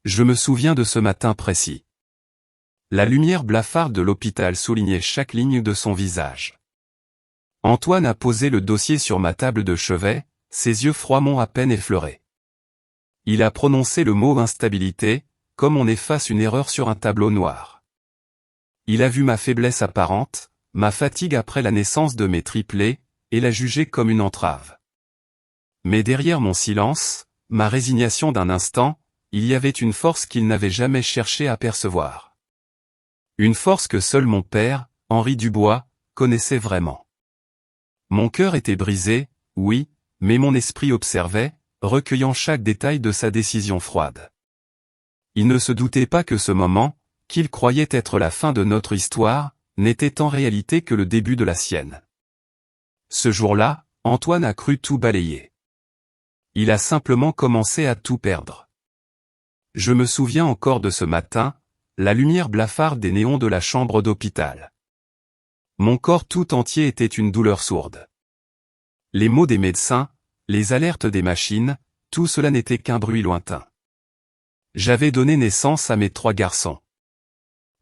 Je me souviens de ce matin précis. La lumière blafarde de l'hôpital soulignait chaque ligne de son visage. Antoine a posé le dossier sur ma table de chevet, ses yeux froids m'ont à peine effleuré. Il a prononcé le mot instabilité, comme on efface une erreur sur un tableau noir. Il a vu ma faiblesse apparente, ma fatigue après la naissance de mes triplés, et l'a jugée comme une entrave. Mais derrière mon silence, ma résignation d'un instant, il y avait une force qu'il n'avait jamais cherché à percevoir. Une force que seul mon père, Henri Dubois, connaissait vraiment. Mon cœur était brisé, oui, mais mon esprit observait, recueillant chaque détail de sa décision froide. Il ne se doutait pas que ce moment, qu'il croyait être la fin de notre histoire, n'était en réalité que le début de la sienne. Ce jour-là, Antoine a cru tout balayer. Il a simplement commencé à tout perdre. Je me souviens encore de ce matin, la lumière blafarde des néons de la chambre d'hôpital. Mon corps tout entier était une douleur sourde. Les mots des médecins, les alertes des machines, tout cela n'était qu'un bruit lointain. J'avais donné naissance à mes 3 garçons.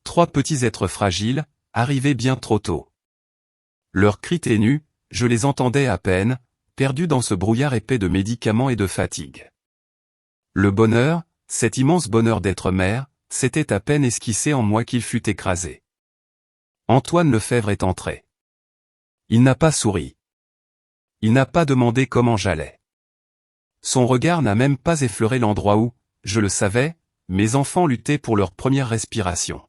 3 petits êtres fragiles, arrivés bien trop tôt. Leurs cris ténus, je les entendais à peine, perdus dans ce brouillard épais de médicaments et de fatigue. Le bonheur, cet immense bonheur d'être mère, s'était à peine esquissé en moi qu'il fut écrasé. Antoine Lefebvre est entré. Il n'a pas souri. Il n'a pas demandé comment j'allais. Son regard n'a même pas effleuré l'endroit où, je le savais, mes enfants luttaient pour leur première respiration.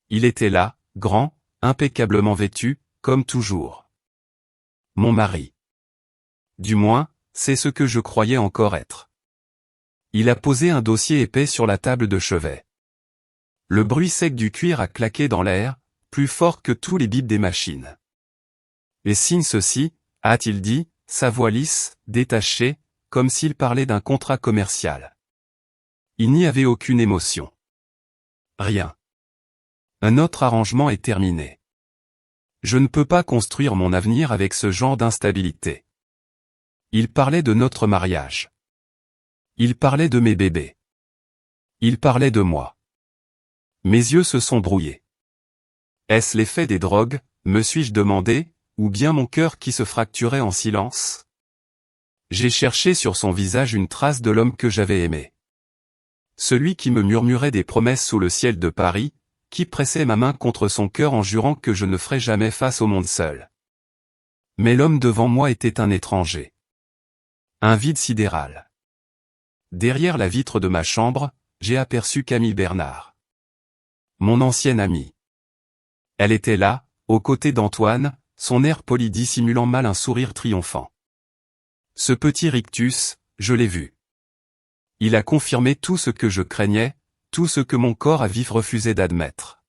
Il était là, grand, impeccablement vêtu, comme toujours. Mon mari. Du moins, c'est ce que je croyais encore être. Il a posé un dossier épais sur la table de chevet. Le bruit sec du cuir a claqué dans l'air, plus fort que tous les bips des machines. Et signe ceci, a-t-il dit, sa voix lisse, détachée, comme s'il parlait d'un contrat commercial. Il n'y avait aucune émotion. Rien. Un autre arrangement est terminé. Je ne peux pas construire mon avenir avec ce genre d'instabilité. Il parlait de notre mariage. Il parlait de mes bébés. Il parlait de moi. Mes yeux se sont brouillés. Est-ce l'effet des drogues, me suis-je demandé, ou bien mon cœur qui se fracturait en silence? J'ai cherché sur son visage une trace de l'homme que j'avais aimé. Celui qui me murmurait des promesses sous le ciel de Paris, qui pressait ma main contre son cœur en jurant que je ne ferais jamais face au monde seul. Mais l'homme devant moi était un étranger. Un vide sidéral. Derrière la vitre de ma chambre, j'ai aperçu Camille Bernard. Mon ancienne amie. Elle était là, aux côtés d'Antoine, son air poli dissimulant mal un sourire triomphant. Ce petit rictus, je l'ai vu. Il a confirmé tout ce que je craignais, tout ce que mon corps à vif refusait d'admettre.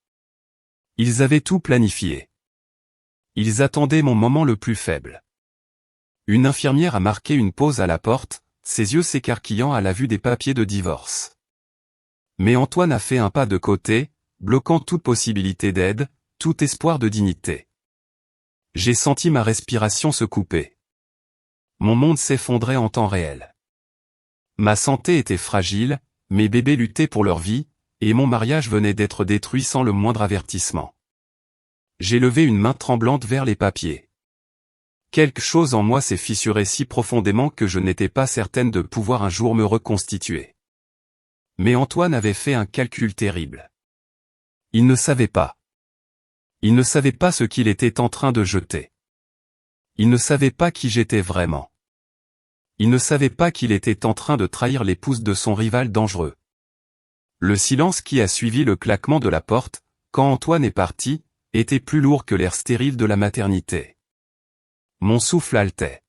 Ils avaient tout planifié. Ils attendaient mon moment le plus faible. Une infirmière a marqué une pause à la porte, ses yeux s'écarquillant à la vue des papiers de divorce. Mais Antoine a fait un pas de côté, bloquant toute possibilité d'aide, tout espoir de dignité. J'ai senti ma respiration se couper. Mon monde s'effondrait en temps réel. Ma santé était fragile, mes bébés luttaient pour leur vie, et mon mariage venait d'être détruit sans le moindre avertissement. J'ai levé une main tremblante vers les papiers. Quelque chose en moi s'est fissuré si profondément que je n'étais pas certaine de pouvoir un jour me reconstituer. Mais Antoine avait fait un calcul terrible. Il ne savait pas. Il ne savait pas ce qu'il était en train de jeter. Il ne savait pas qui j'étais vraiment. Il ne savait pas qu'il était en train de trahir l'épouse de son rival dangereux. Le silence qui a suivi le claquement de la porte, quand Antoine est parti, était plus lourd que l'air stérile de la maternité. Mon souffle haletait.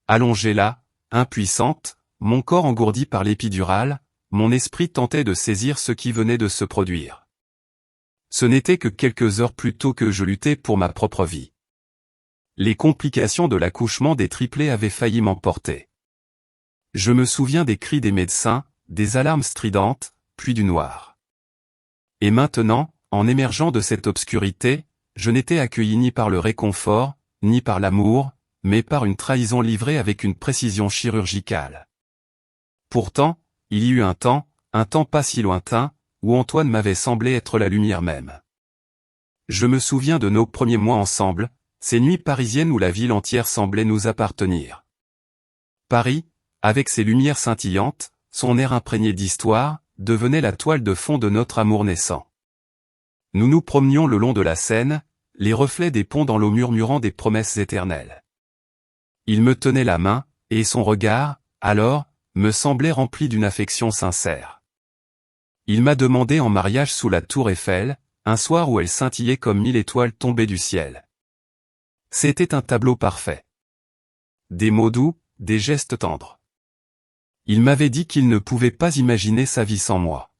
Allongé là, impuissante, mon corps engourdi par l'épidurale, mon esprit tentait de saisir ce qui venait de se produire. Ce n'était que quelques heures plus tôt que je luttais pour ma propre vie. Les complications de l'accouchement des triplés avaient failli m'emporter. Je me souviens des cris des médecins, des alarmes stridentes, puis du noir. Et maintenant, en émergeant de cette obscurité, je n'étais accueilli ni par le réconfort, ni par l'amour, mais par une trahison livrée avec une précision chirurgicale. Pourtant, il y eut un temps un temps pas si lointain, où Antoine m'avait semblé être la lumière même. Je me souviens de nos premiers mois ensemble, ces nuits parisiennes où la ville entière semblait nous appartenir. Paris, avec ses lumières scintillantes, son air imprégné d'histoire, devenait la toile de fond de notre amour naissant. Nous nous promenions le long de la Seine, les reflets des ponts dans l'eau murmurant des promesses éternelles. Il me tenait la main, et son regard, alors, me semblait rempli d'une affection sincère. Il m'a demandé en mariage sous la tour Eiffel, un soir où elle scintillait comme 1000 étoiles tombées du ciel. C'était un tableau parfait. Des mots doux, des gestes tendres. Il m'avait dit qu'il ne pouvait pas imaginer sa vie sans moi.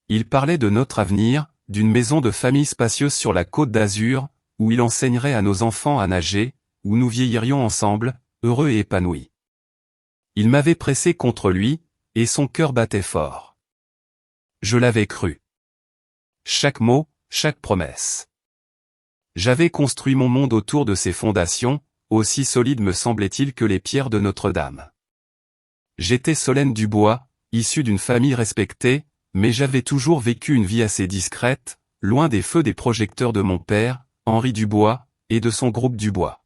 Il parlait de notre avenir, d'une maison de famille spacieuse sur la Côte d'Azur, où il enseignerait à nos enfants à nager, où nous vieillirions ensemble, heureux et épanouis. Il m'avait pressé contre lui, et son cœur battait fort. Je l'avais cru. Chaque mot, chaque promesse. J'avais construit mon monde autour de ses fondations, aussi solides me semblait-il que les pierres de Notre-Dame. J'étais Solène Dubois, issue d'une famille respectée, mais j'avais toujours vécu une vie assez discrète, loin des feux des projecteurs de mon père, Henri Dubois, et de son groupe Dubois.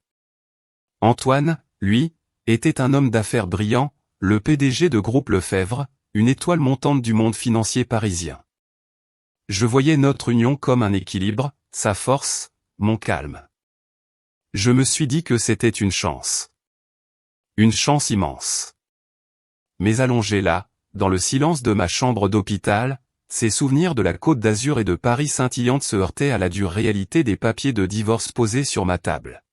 Antoine, lui, était un homme d'affaires brillant, le PDG de Groupe Lefebvre, une étoile montante du monde financier parisien. Je voyais notre union comme un équilibre, sa force, mon calme. Je me suis dit que c'était une chance. Une chance immense. Mais allongé là, dans le silence de ma chambre d'hôpital, ces souvenirs de la Côte d'Azur et de Paris scintillante se heurtaient à la dure réalité des papiers de divorce posés sur ma table.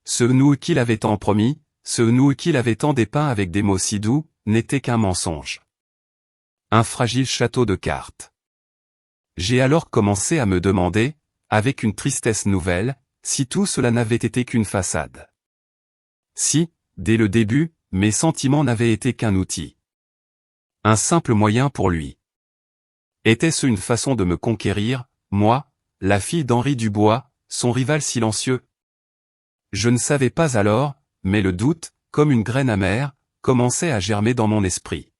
Ce nous qu'il avait tant promis, ce nous qu'il avait tant dépeint avec des mots si doux, n'était qu'un mensonge. Un fragile château de cartes. J'ai alors commencé à me demander, avec une tristesse nouvelle, si tout cela n'avait été qu'une façade. Si, dès le début, mes sentiments n'avaient été qu'un outil. Un simple moyen pour lui. Était-ce une façon de me conquérir, moi, la fille d'Henri Dubois, son rival silencieux? Je ne savais pas alors, mais le doute, comme une graine amère, commençait à germer dans mon esprit.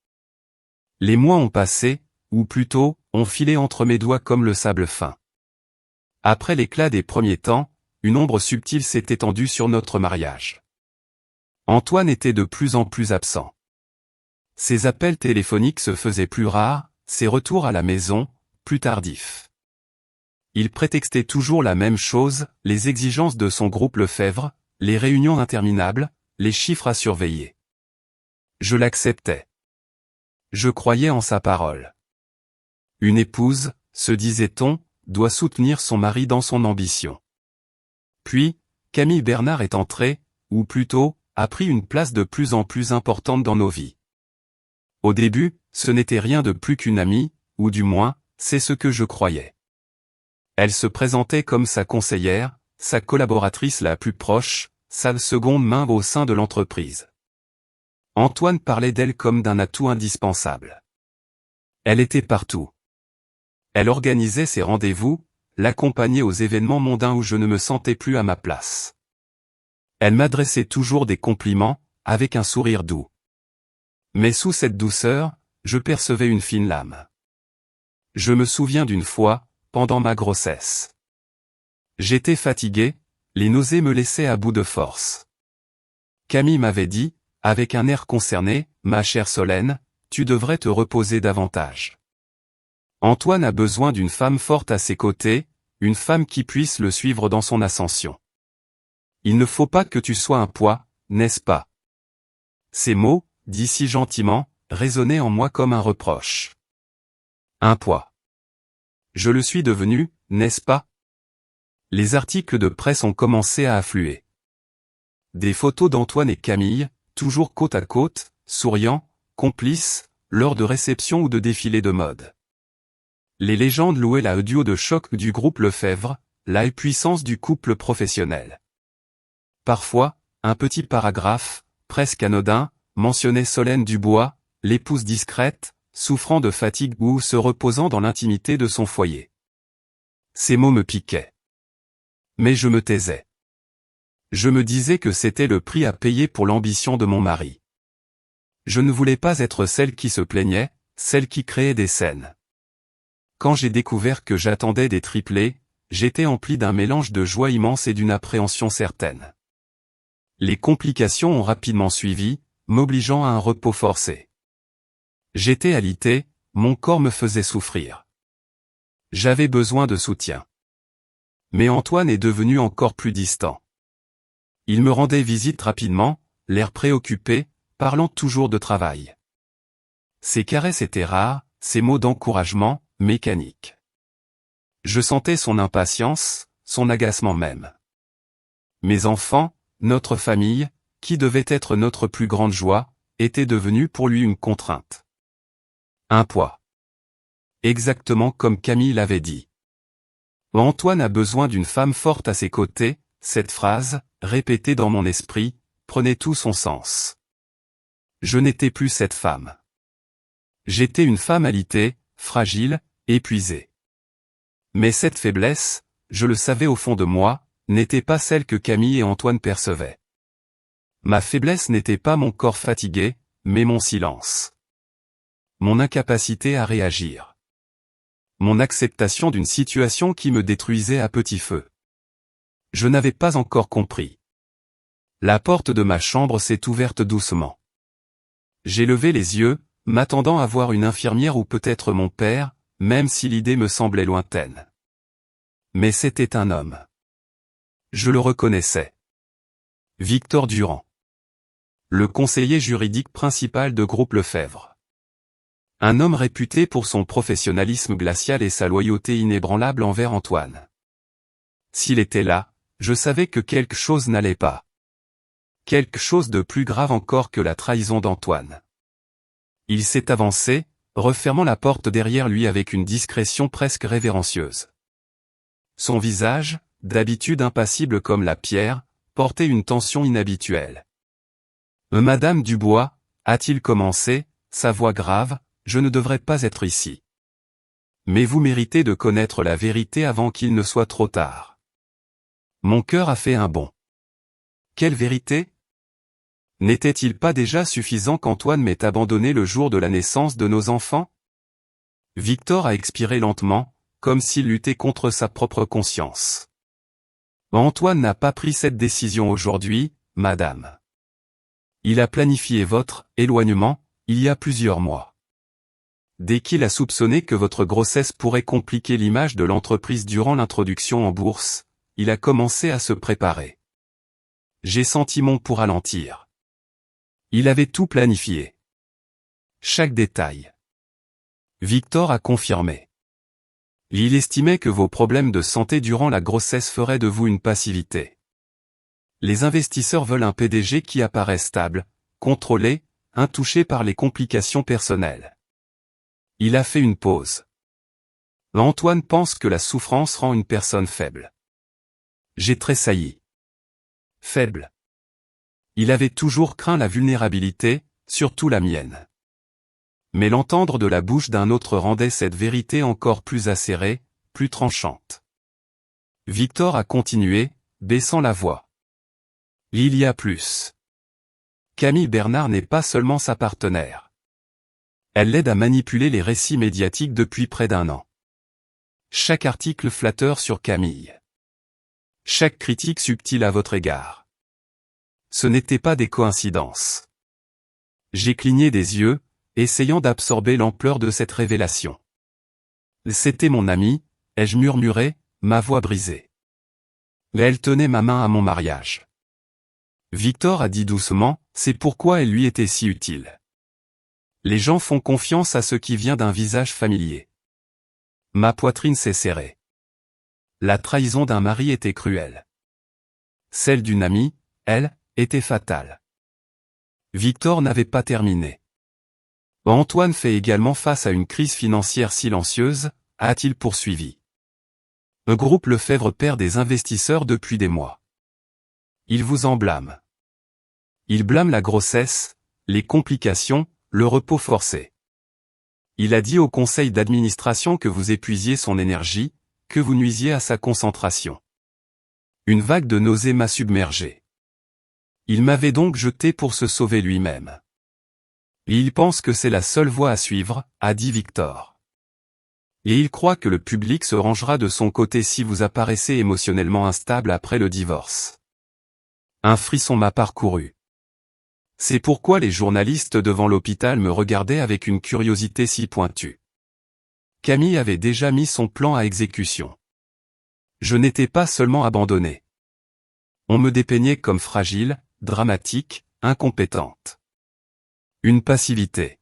Les mois ont passé, ou plutôt, ont filé entre mes doigts comme le sable fin. Après l'éclat des premiers temps, une ombre subtile s'est étendue sur notre mariage. Antoine était de plus en plus absent. Ses appels téléphoniques se faisaient plus rares, ses retours à la maison, plus tardifs. Il prétextait toujours la même chose, les exigences de son groupe Lefebvre, les réunions interminables, les chiffres à surveiller. Je l'acceptais. Je croyais en sa parole. Une épouse, se disait-on, doit soutenir son mari dans son ambition. Puis, Camille Bernard est entrée, ou plutôt, a pris une place de plus en plus importante dans nos vies. Au début, ce n'était rien de plus qu'une amie, ou du moins, c'est ce que je croyais. Elle se présentait comme sa conseillère, sa collaboratrice la plus proche, sa seconde main au sein de l'entreprise. Antoine parlait d'elle comme d'un atout indispensable. Elle était partout. Elle organisait ses rendez-vous, l'accompagnait aux événements mondains où je ne me sentais plus à ma place. Elle m'adressait toujours des compliments, avec un sourire doux. Mais sous cette douceur, je percevais une fine lame. Je me souviens d'une fois, pendant ma grossesse. J'étais fatigué, les nausées me laissaient à bout de force. Camille m'avait dit, avec un air concerné, « Ma chère Solène, tu devrais te reposer davantage. Antoine a besoin d'une femme forte à ses côtés, une femme qui puisse le suivre dans son ascension. Il ne faut pas que tu sois un poids, n'est-ce pas ?» Ces mots, dits si gentiment, résonnaient en moi comme un reproche. Un poids. Je le suis devenu, n'est-ce pas? Les articles de presse ont commencé à affluer. Des photos d'Antoine et Camille, toujours côte à côte, souriants, complices, lors de réceptions ou de défilés de mode. Les légendes louaient la duo de choc du groupe Lefebvre, la puissance du couple professionnel. Parfois, un petit paragraphe, presque anodin, mentionnait Solène Dubois, l'épouse discrète, souffrant de fatigue ou se reposant dans l'intimité de son foyer. Ces mots me piquaient. Mais je me taisais. Je me disais que c'était le prix à payer pour l'ambition de mon mari. Je ne voulais pas être celle qui se plaignait, celle qui créait des scènes. Quand j'ai découvert que j'attendais des triplés, j'étais empli d'un mélange de joie immense et d'une appréhension certaine. Les complications ont rapidement suivi, m'obligeant à un repos forcé. J'étais alité, mon corps me faisait souffrir. J'avais besoin de soutien. Mais Antoine est devenu encore plus distant. Il me rendait visite rapidement, l'air préoccupé, parlant toujours de travail. Ses caresses étaient rares, ses mots d'encouragement, mécaniques. Je sentais son impatience, son agacement même. Mes enfants, notre famille, qui devait être notre plus grande joie, étaient devenus pour lui une contrainte. Un poids. Exactement comme Camille l'avait dit. Antoine a besoin d'une femme forte à ses côtés, cette phrase, répétée dans mon esprit, prenait tout son sens. Je n'étais plus cette femme. J'étais une femme alitée, fragile, épuisée. Mais cette faiblesse, je le savais au fond de moi, n'était pas celle que Camille et Antoine percevaient. Ma faiblesse n'était pas mon corps fatigué, mais mon silence. Mon incapacité à réagir. Mon acceptation d'une situation qui me détruisait à petit feu. Je n'avais pas encore compris. La porte de ma chambre s'est ouverte doucement. J'ai levé les yeux, m'attendant à voir une infirmière ou peut-être mon père, même si l'idée me semblait lointaine. Mais c'était un homme. Je le reconnaissais. Victor Durand. Le conseiller juridique principal de Groupe Lefebvre. Un homme réputé pour son professionnalisme glacial et sa loyauté inébranlable envers Antoine. S'il était là, je savais que quelque chose n'allait pas. Quelque chose de plus grave encore que la trahison d'Antoine. Il s'est avancé, refermant la porte derrière lui avec une discrétion presque révérencieuse. Son visage, d'habitude impassible comme la pierre, portait une tension inhabituelle. « Madame Dubois » a-t-il commencé, sa voix grave, « je ne devrais pas être ici. Mais vous méritez de connaître la vérité avant qu'il ne soit trop tard. » Mon cœur a fait un bond. Quelle vérité ? N'était-il pas déjà suffisant qu'Antoine m'ait abandonné le jour de la naissance de nos enfants ? Victor a expiré lentement, comme s'il luttait contre sa propre conscience. Antoine n'a pas pris cette décision aujourd'hui, madame. Il a planifié votre éloignement, il y a plusieurs mois. Dès qu'il a soupçonné que votre grossesse pourrait compliquer l'image de l'entreprise durant l'introduction en bourse, il a commencé à se préparer. J'ai senti mon pouls ralentir. Il avait tout planifié. Chaque détail. Victor a confirmé. Il estimait que vos problèmes de santé durant la grossesse feraient de vous une passivité. Les investisseurs veulent un PDG qui apparaît stable, contrôlé, intouché par les complications personnelles. Il a fait une pause. Antoine pense que la souffrance rend une personne faible. J'ai tressailli. Faible. Il avait toujours craint la vulnérabilité, surtout la mienne. Mais l'entendre de la bouche d'un autre rendait cette vérité encore plus acérée, plus tranchante. Victor a continué, baissant la voix. Il y a plus. Camille Bernard n'est pas seulement sa partenaire. Elle l'aide à manipuler les récits médiatiques depuis près d'un an. Chaque article flatteur sur Camille. Chaque critique subtile à votre égard. Ce n'étaient pas des coïncidences. J'ai cligné des yeux, essayant d'absorber l'ampleur de cette révélation. C'était mon amie, ai-je murmuré, ma voix brisée. Elle tenait ma main à mon mariage. Victor a dit doucement, c'est pourquoi elle lui était si utile. Les gens font confiance à ce qui vient d'un visage familier. Ma poitrine s'est serrée. La trahison d'un mari était cruelle. Celle d'une amie, elle, était fatale. Victor n'avait pas terminé. Antoine fait également face à une crise financière silencieuse, a-t-il poursuivi. Le groupe Lefebvre perd des investisseurs depuis des mois. Il vous en blâme. Il blâme la grossesse, les complications, le repos forcé. Il a dit au conseil d'administration que vous épuisiez son énergie, que vous nuisiez à sa concentration. Une vague de nausées m'a submergé. Il m'avait donc jeté pour se sauver lui-même. Il pense que c'est la seule voie à suivre, a dit Victor. Et il croit que le public se rangera de son côté si vous apparaissez émotionnellement instable après le divorce. Un frisson m'a parcouru. C'est pourquoi les journalistes devant l'hôpital me regardaient avec une curiosité si pointue. Camille avait déjà mis son plan à exécution. Je n'étais pas seulement abandonnée. On me dépeignait comme fragile, dramatique, incompétente. Une passivité.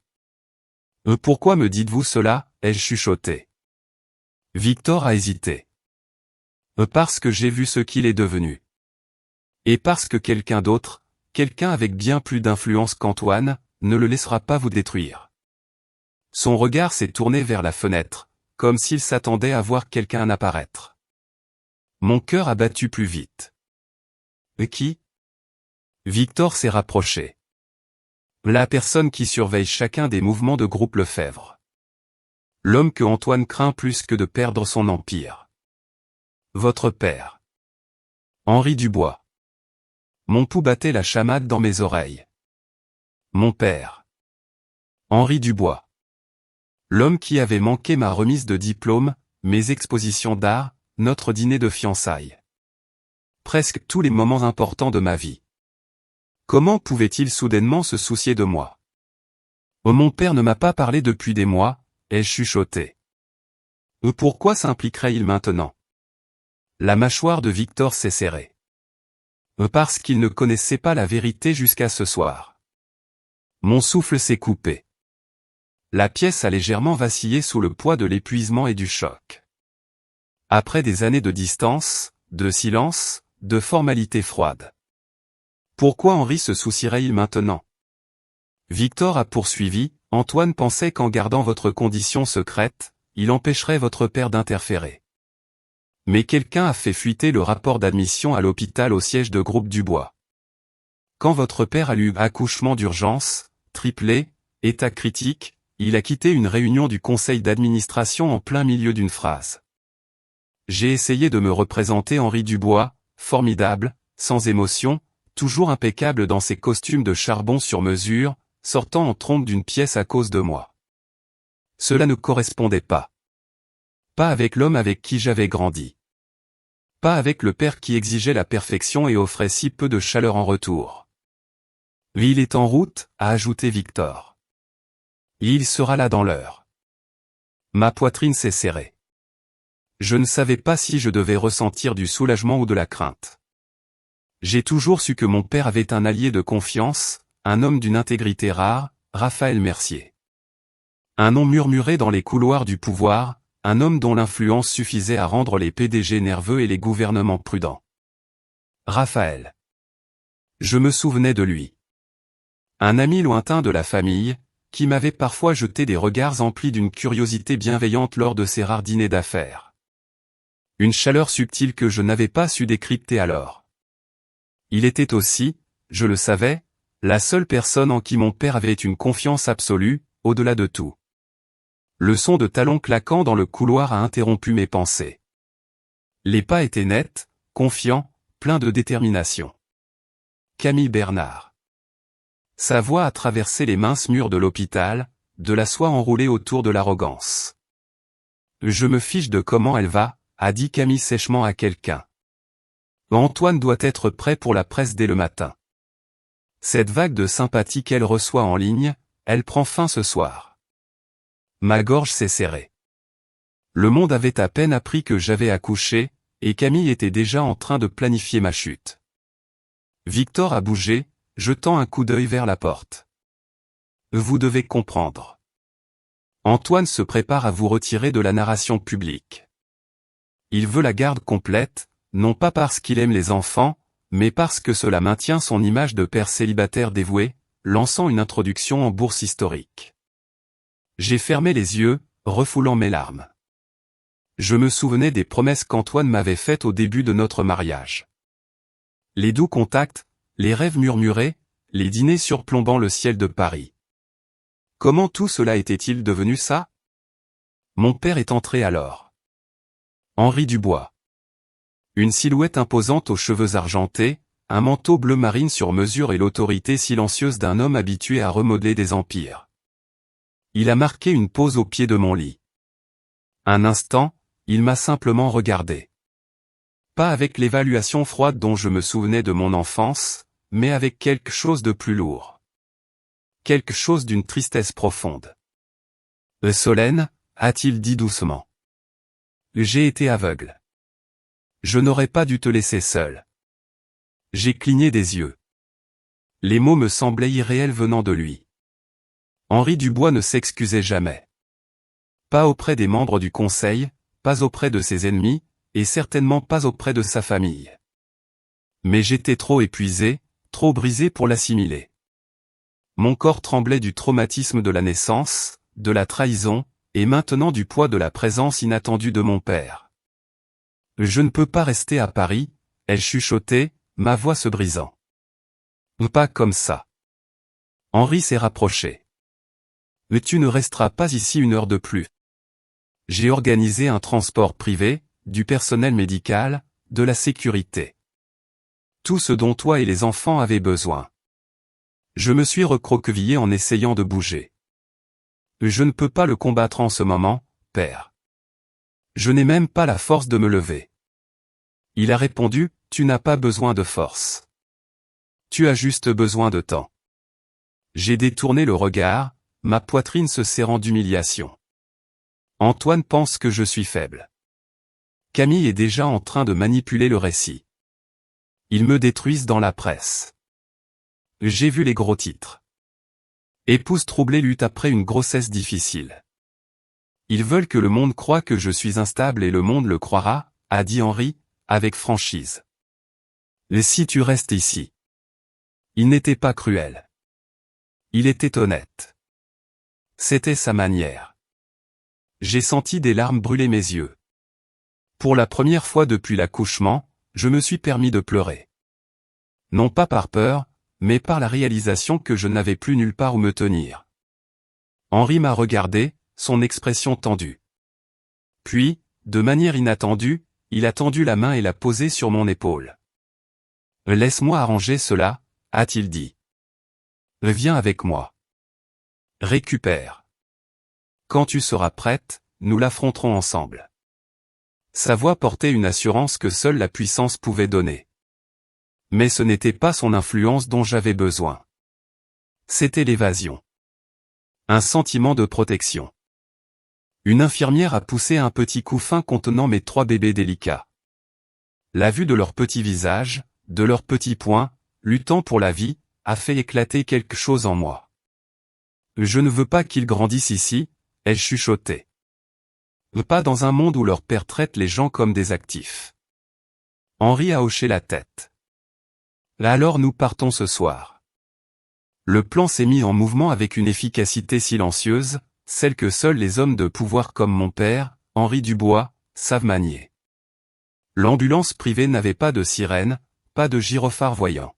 Pourquoi me dites-vous cela, ai-je chuchoté. Victor a hésité. Parce que j'ai vu ce qu'il est devenu. Et parce que quelqu'un d'autre, quelqu'un avec bien plus d'influence qu'Antoine, ne le laissera pas vous détruire. Son regard s'est tourné vers la fenêtre, comme s'il s'attendait à voir quelqu'un apparaître. Mon cœur a battu plus vite. Qui? Victor s'est rapproché. La personne qui surveille chacun des mouvements de groupe Lefebvre. L'homme que Antoine craint plus que de perdre son empire. Votre père. Henri Dubois. Mon pouls battait la chamade dans mes oreilles. Mon père. Henri Dubois. L'homme qui avait manqué ma remise de diplôme, mes expositions d'art, notre dîner de fiançailles. Presque tous les moments importants de ma vie. Comment pouvait-il soudainement se soucier de moi? Oh, mon père ne m'a pas parlé depuis des mois, ai-je chuchoté. Pourquoi s'impliquerait-il maintenant? La mâchoire de Victor s'est serrée. Parce qu'il ne connaissait pas la vérité jusqu'à ce soir. Mon souffle s'est coupé. La pièce a légèrement vacillé sous le poids de l'épuisement et du choc. Après des années de distance, de silence, de formalités froides. Pourquoi Henri se soucierait-il maintenant? Victor a poursuivi, Antoine pensait qu'en gardant votre condition secrète, il empêcherait votre père d'interférer. Mais quelqu'un a fait fuiter le rapport d'admission à l'hôpital au siège de groupe Dubois. Quand votre père a eu accouchement d'urgence, triplé, état critique, il a quitté une réunion du conseil d'administration en plein milieu d'une phrase. J'ai essayé de me représenter Henri Dubois, formidable, sans émotion, toujours impeccable dans ses costumes de charbon sur mesure, sortant en trompe d'une pièce à cause de moi. Cela ne correspondait pas. Pas avec l'homme avec qui j'avais grandi. Pas avec le père qui exigeait la perfection et offrait si peu de chaleur en retour. Il est en route, a ajouté Victor. Et il sera là dans l'heure. Ma poitrine s'est serrée. Je ne savais pas si je devais ressentir du soulagement ou de la crainte. J'ai toujours su que mon père avait un allié de confiance, un homme d'une intégrité rare, Raphaël Mercier. Un nom murmuré dans les couloirs du pouvoir, un homme dont l'influence suffisait à rendre les PDG nerveux et les gouvernements prudents. Raphaël. Je me souvenais de lui. Un ami lointain de la famille, qui m'avait parfois jeté des regards emplis d'une curiosité bienveillante lors de ses rares dîners d'affaires. Une chaleur subtile que je n'avais pas su décrypter alors. Il était aussi, je le savais, la seule personne en qui mon père avait une confiance absolue, au-delà de tout. Le son de talons claquant dans le couloir a interrompu mes pensées. Les pas étaient nets, confiants, pleins de détermination. Camille Bernard. Sa voix a traversé les minces murs de l'hôpital, de la soie enroulée autour de l'arrogance. Je me fiche de comment elle va, a dit Camille sèchement à quelqu'un. Antoine doit être prêt pour la presse dès le matin. Cette vague de sympathie qu'elle reçoit en ligne, elle prend fin ce soir. Ma gorge s'est serrée. Le monde avait à peine appris que j'avais accouché, et Camille était déjà en train de planifier ma chute. Victor a bougé, jetant un coup d'œil vers la porte. Vous devez comprendre. Antoine se prépare à vous retirer de la narration publique. Il veut la garde complète, non pas parce qu'il aime les enfants, mais parce que cela maintient son image de père célibataire dévoué, lançant une introduction en bourse historique. J'ai fermé les yeux, refoulant mes larmes. Je me souvenais des promesses qu'Antoine m'avait faites au début de notre mariage. Les doux contacts, les rêves murmurés, les dîners surplombant le ciel de Paris. Comment tout cela était-il devenu ça? Mon père est entré alors. Henri Dubois. Une silhouette imposante aux cheveux argentés, un manteau bleu marine sur mesure et l'autorité silencieuse d'un homme habitué à remodeler des empires. Il a marqué une pause au pied de mon lit. Un instant, il m'a simplement regardé. Pas avec l'évaluation froide dont je me souvenais de mon enfance, mais avec quelque chose de plus lourd. Quelque chose d'une tristesse profonde. « Solène » a-t-il dit doucement. J'ai été aveugle. Je n'aurais pas dû te laisser seule. J'ai cligné des yeux. Les mots me semblaient irréels venant de lui. Henri Dubois ne s'excusait jamais. Pas auprès des membres du conseil, pas auprès de ses ennemis, et certainement pas auprès de sa famille. Mais j'étais trop épuisé, trop brisé pour l'assimiler. Mon corps tremblait du traumatisme de la naissance, de la trahison, et maintenant du poids de la présence inattendue de mon père. Je ne peux pas rester à Paris, elle chuchotait, ma voix se brisant. Pas comme ça. Henri s'est rapproché. Tu ne resteras pas ici une heure de plus. J'ai organisé un transport privé, du personnel médical, de la sécurité. Tout ce dont toi et les enfants avaient besoin. Je me suis recroquevillé en essayant de bouger. Je ne peux pas le combattre en ce moment, père. Je n'ai même pas la force de me lever. Il a répondu, tu n'as pas besoin de force. Tu as juste besoin de temps. J'ai détourné le regard, ma poitrine se serrant d'humiliation. Antoine pense que je suis faible. Camille est déjà en train de manipuler le récit. Ils me détruisent dans la presse. J'ai vu les gros titres. Épouse troublée lutte après une grossesse difficile. Ils veulent que le monde croie que je suis instable et le monde le croira, a dit Henri, avec franchise. Si tu restes ici. Il n'était pas cruel. Il était honnête. C'était sa manière. J'ai senti des larmes brûler mes yeux. Pour la première fois depuis l'accouchement, je me suis permis de pleurer. Non pas par peur, mais par la réalisation que je n'avais plus nulle part où me tenir. Henri m'a regardé, son expression tendue. Puis, de manière inattendue, il a tendu la main et l'a posée sur mon épaule. « Laisse-moi arranger cela », a-t-il dit. « Viens avec moi. Récupère. Quand tu seras prête, nous l'affronterons ensemble. » Sa voix portait une assurance que seule la puissance pouvait donner. Mais ce n'était pas son influence dont j'avais besoin. C'était l'évasion. Un sentiment de protection. Une infirmière a poussé un petit coup fin contenant mes 3 bébés délicats. La vue de leurs petits visages, de leurs petits poings, luttant pour la vie, a fait éclater quelque chose en moi. Je ne veux pas qu'ils grandissent ici, elle chuchotait. Pas dans un monde où leur père traite les gens comme des actifs. Henri a hoché la tête. Alors nous partons ce soir. Le plan s'est mis en mouvement avec une efficacité silencieuse, celle que seuls les hommes de pouvoir comme mon père, Henri Dubois, savent manier. L'ambulance privée n'avait pas de sirène, pas de gyrophare voyant.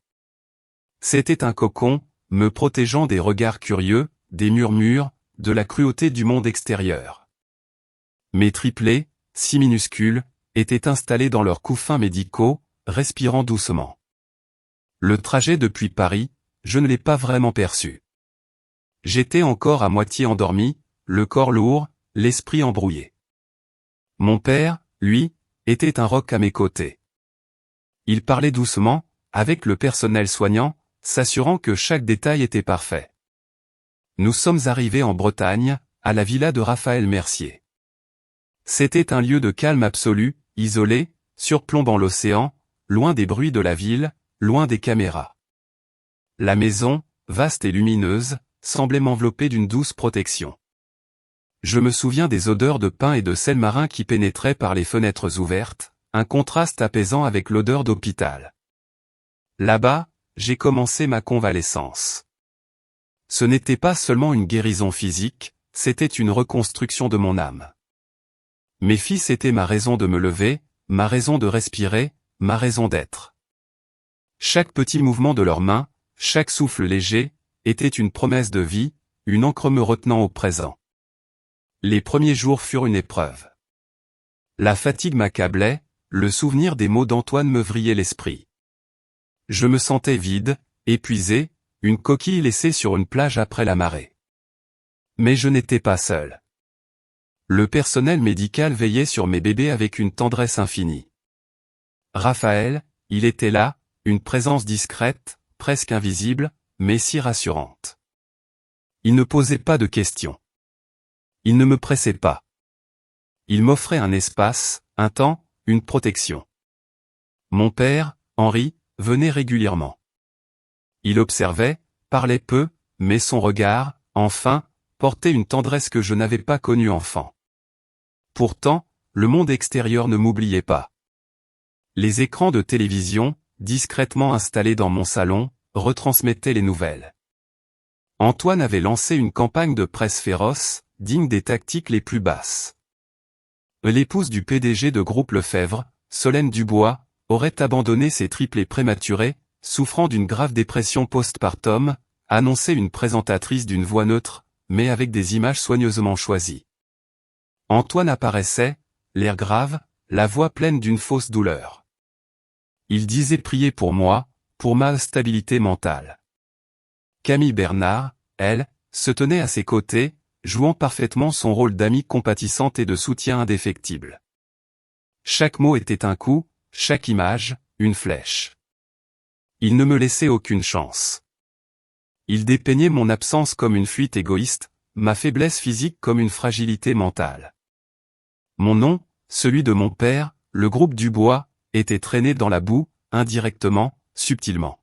C'était un cocon, me protégeant des regards curieux, des murmures, de la cruauté du monde extérieur. Mes triplés, si minuscules, étaient installés dans leurs couffins médicaux, respirant doucement. Le trajet depuis Paris, je ne l'ai pas vraiment perçu. J'étais encore à moitié endormi, le corps lourd, l'esprit embrouillé. Mon père, lui, était un roc à mes côtés. Il parlait doucement, avec le personnel soignant, s'assurant que chaque détail était parfait. Nous sommes arrivés en Bretagne, à la villa de Raphaël Mercier. C'était un lieu de calme absolu, isolé, surplombant l'océan, loin des bruits de la ville, loin des caméras. La maison, vaste et lumineuse, semblait m'envelopper d'une douce protection. Je me souviens des odeurs de pin et de sel marin qui pénétraient par les fenêtres ouvertes, un contraste apaisant avec l'odeur d'hôpital. Là-bas, j'ai commencé ma convalescence. Ce n'était pas seulement une guérison physique, c'était une reconstruction de mon âme. Mes fils étaient ma raison de me lever, ma raison de respirer, ma raison d'être. Chaque petit mouvement de leurs mains, chaque souffle léger, était une promesse de vie, une encre me retenant au présent. Les premiers jours furent une épreuve. La fatigue m'accablait, le souvenir des mots d'Antoine me vrillait l'esprit. Je me sentais vide, épuisé, une coquille laissée sur une plage après la marée. Mais je n'étais pas seul. Le personnel médical veillait sur mes bébés avec une tendresse infinie. Raphaël, il était là, une présence discrète, presque invisible, mais si rassurante. Il ne posait pas de questions. Il ne me pressait pas. Il m'offrait un espace, un temps, une protection. Mon père, Henri, venait régulièrement. Il observait, parlait peu, mais son regard, enfin, portait une tendresse que je n'avais pas connue enfant. Pourtant, le monde extérieur ne m'oubliait pas. Les écrans de télévision, discrètement installés dans mon salon, retransmettaient les nouvelles. Antoine avait lancé une campagne de presse féroce, digne des tactiques les plus basses. L'épouse du PDG de Groupe Lefebvre, Solène Dubois, aurait abandonné ses triplés prématurés, souffrant d'une grave dépression postpartum, annonçait une présentatrice d'une voix neutre, mais avec des images soigneusement choisies. Antoine apparaissait, l'air grave, la voix pleine d'une fausse douleur. Il disait prier pour moi, pour ma stabilité mentale. Camille Bernard, elle, se tenait à ses côtés, jouant parfaitement son rôle d'amie compatissante et de soutien indéfectible. Chaque mot était un coup, chaque image, une flèche. Il ne me laissait aucune chance. Il dépeignait mon absence comme une fuite égoïste, ma faiblesse physique comme une fragilité mentale. Mon nom, celui de mon père, le groupe Dubois, était traîné dans la boue, indirectement, subtilement.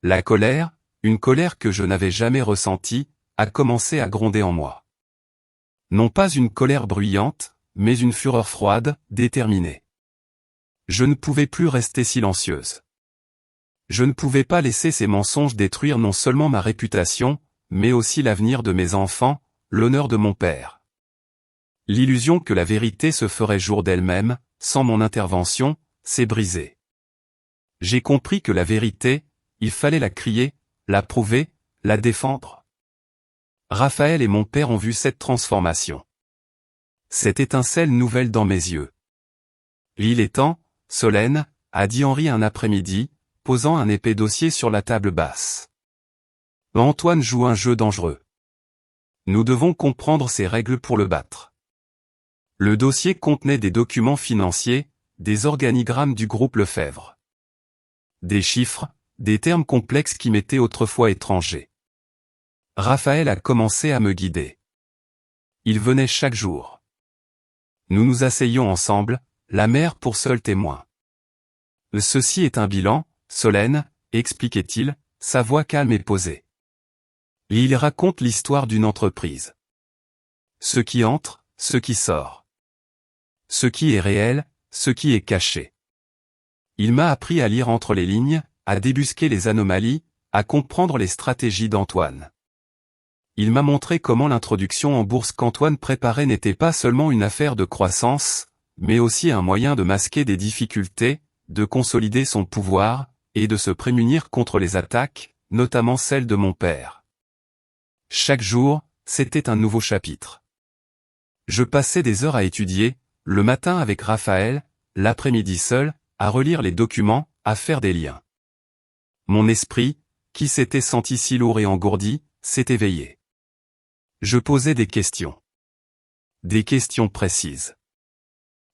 La colère, une colère que je n'avais jamais ressentie, a commencé à gronder en moi. Non pas une colère bruyante, mais une fureur froide, déterminée. Je ne pouvais plus rester silencieuse. Je ne pouvais pas laisser ces mensonges détruire non seulement ma réputation, mais aussi l'avenir de mes enfants, l'honneur de mon père. L'illusion que la vérité se ferait jour d'elle-même, sans mon intervention, s'est brisée. J'ai compris que la vérité, il fallait la crier, la prouver, la défendre. Raphaël et mon père ont vu cette transformation. Cette étincelle nouvelle dans mes yeux. Il est temps, Solène, a dit Henri un après-midi, posant un épais dossier sur la table basse. Antoine joue un jeu dangereux. Nous devons comprendre ses règles pour le battre. Le dossier contenait des documents financiers, des organigrammes du groupe Lefebvre. Des chiffres, des termes complexes qui m'étaient autrefois étrangers. Raphaël a commencé à me guider. Il venait chaque jour. Nous nous asseyions ensemble, la mère pour seul témoin. Ceci est un bilan, Solène, expliquait-il, sa voix calme et posée. Et il raconte l'histoire d'une entreprise. Ce qui entre, ce qui sort. Ce qui est réel, ce qui est caché. Il m'a appris à lire entre les lignes, à débusquer les anomalies, à comprendre les stratégies d'Antoine. Il m'a montré comment l'introduction en bourse qu'Antoine préparait n'était pas seulement une affaire de croissance, mais aussi un moyen de masquer des difficultés, de consolider son pouvoir, et de se prémunir contre les attaques, notamment celles de mon père. Chaque jour, c'était un nouveau chapitre. Je passais des heures à étudier, le matin avec Raphaël, l'après-midi seul, à relire les documents, à faire des liens. Mon esprit, qui s'était senti si lourd et engourdi, s'est éveillé. Je posais des questions. Des questions précises.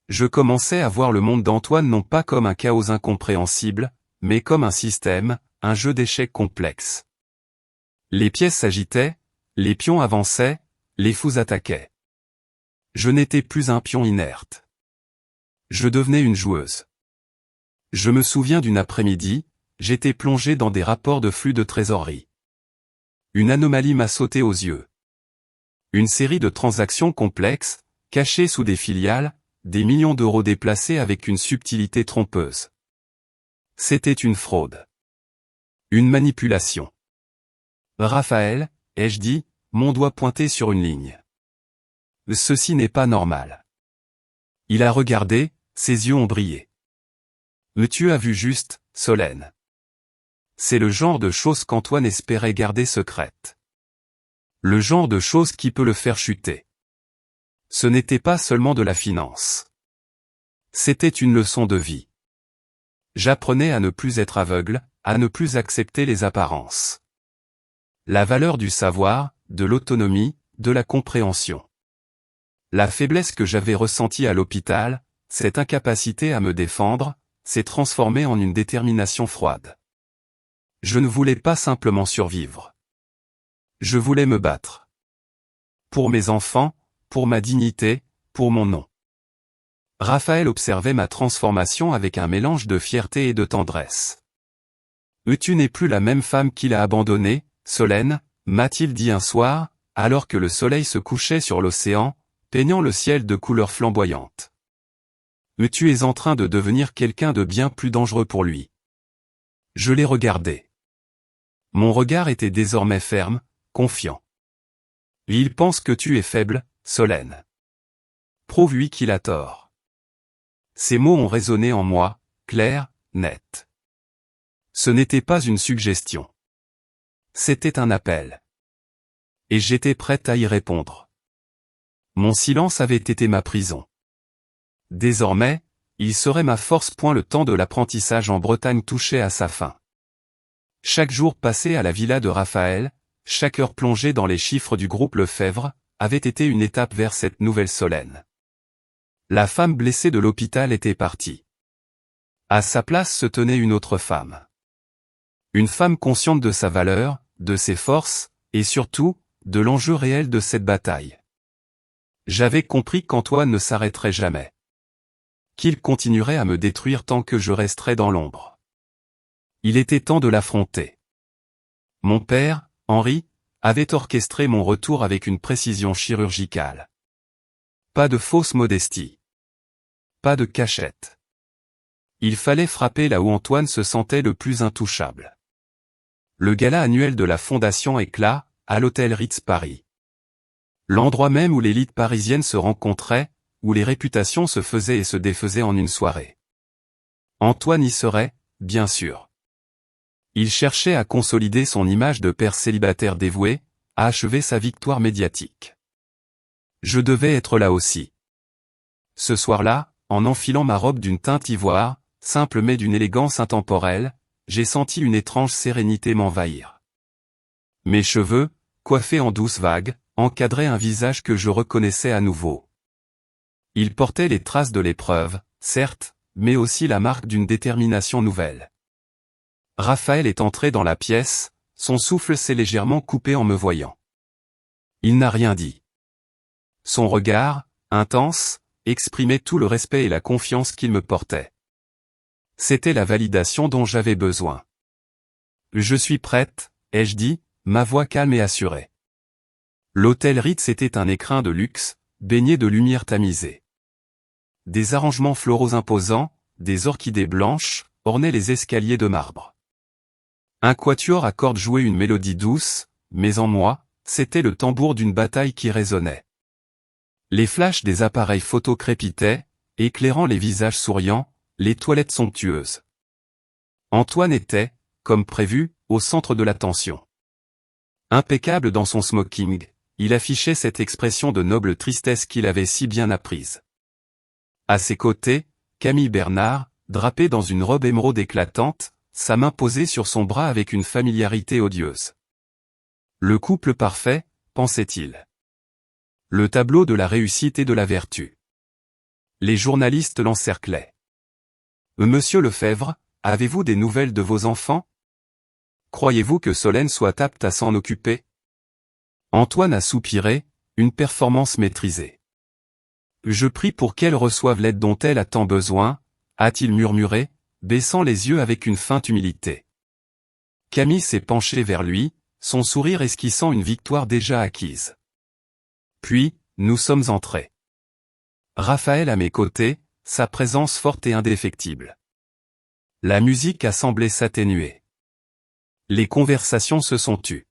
Je commençais à voir le monde d'Antoine non pas comme un chaos incompréhensible, mais comme un système, un jeu d'échecs complexe. Les pièces s'agitaient, les pions avançaient, les fous attaquaient. Je n'étais plus un pion inerte. Je devenais une joueuse. Je me souviens d'une après-midi, j'étais plongé dans des rapports de flux de trésorerie. Une anomalie m'a sauté aux yeux. Une série de transactions complexes, cachées sous des filiales, des millions d'euros déplacés avec une subtilité trompeuse. C'était une fraude. Une manipulation. Raphaël, ai-je dit, mon doigt pointé sur une ligne. Ceci n'est pas normal. Il a regardé, ses yeux ont brillé. Tu as vu juste, Solène. C'est le genre de choses qu'Antoine espérait garder secrète. Le genre de choses qui peut le faire chuter. Ce n'était pas seulement de la finance. C'était une leçon de vie. J'apprenais à ne plus être aveugle, à ne plus accepter les apparences. La valeur du savoir, de l'autonomie, de la compréhension. La faiblesse que j'avais ressentie à l'hôpital, cette incapacité à me défendre, s'est transformée en une détermination froide. Je ne voulais pas simplement survivre. Je voulais me battre. Pour mes enfants, pour ma dignité, pour mon nom. Raphaël observait ma transformation avec un mélange de fierté et de tendresse. « Tu n'es plus la même femme qu'il a abandonnée, Solène », m'a-t-il dit un soir, alors que le soleil se couchait sur l'océan, peignant le ciel de couleurs flamboyantes. « Tu es en train de devenir quelqu'un de bien plus dangereux pour lui. » Je l'ai regardé. Mon regard était désormais ferme, confiant. « Il pense que tu es faible, Solène. Prouve-lui qu'il a tort. » Ces mots ont résonné en moi, clairs, nets. Ce n'était pas une suggestion. C'était un appel. Et j'étais prête à y répondre. Mon silence avait été ma prison. Désormais, il serait ma force. Le temps de l'apprentissage en Bretagne touchait à sa fin. Chaque jour passé à la villa de Raphaël, chaque heure plongée dans les chiffres du groupe Lefebvre, avait été une étape vers cette nouvelle Solène. La femme blessée de l'hôpital était partie. À sa place se tenait une autre femme. Une femme consciente de sa valeur, de ses forces, et surtout, de l'enjeu réel de cette bataille. J'avais compris qu'Antoine ne s'arrêterait jamais. Qu'il continuerait à me détruire tant que je resterais dans l'ombre. Il était temps de l'affronter. Mon père, Henri, avait orchestré mon retour avec une précision chirurgicale. Pas de fausse modestie. Pas de cachette. Il fallait frapper là où Antoine se sentait le plus intouchable. Le gala annuel de la Fondation Éclat, à l'hôtel Ritz Paris. L'endroit même où l'élite parisienne se rencontrait, où les réputations se faisaient et se défaisaient en une soirée. Antoine y serait, bien sûr. Il cherchait à consolider son image de père célibataire dévoué, à achever sa victoire médiatique. Je devais être là aussi. Ce soir-là, en enfilant ma robe d'une teinte ivoire, simple mais d'une élégance intemporelle, j'ai senti une étrange sérénité m'envahir. Mes cheveux, coiffés en douces vagues, encadraient un visage que je reconnaissais à nouveau. Il portait les traces de l'épreuve, certes, mais aussi la marque d'une détermination nouvelle. Raphaël est entré dans la pièce, son souffle s'est légèrement coupé en me voyant. Il n'a rien dit. Son regard, intense, exprimait tout le respect et la confiance qu'il me portait. C'était la validation dont j'avais besoin. « Je suis prête », ai-je dit, ma voix calme et assurée. L'hôtel Ritz était un écrin de luxe, baigné de lumière tamisée. Des arrangements floraux imposants, des orchidées blanches, ornaient les escaliers de marbre. Un quatuor à cordes jouait une mélodie douce, mais en moi, c'était le tambour d'une bataille qui résonnait. Les flashs des appareils photo crépitaient, éclairant les visages souriants, les toilettes somptueuses. Antoine était, comme prévu, au centre de l'attention. Impeccable dans son smoking, il affichait cette expression de noble tristesse qu'il avait si bien apprise. À ses côtés, Camille Bernard, drapée dans une robe émeraude éclatante, sa main posée sur son bras avec une familiarité odieuse. Le couple parfait, pensait-il. Le tableau de la réussite et de la vertu. Les journalistes l'encerclaient. « Monsieur Lefebvre, avez-vous des nouvelles de vos enfants ? Croyez-vous que Solène soit apte à s'en occuper ?» Antoine a soupiré, une performance maîtrisée. « Je prie pour qu'elle reçoive l'aide dont elle a tant besoin, » a-t-il murmuré, baissant les yeux avec une feinte humilité. Camille s'est penchée vers lui, son sourire esquissant une victoire déjà acquise. Puis, nous sommes entrés. Raphaël à mes côtés, sa présence forte et indéfectible. La musique a semblé s'atténuer. Les conversations se sont tues.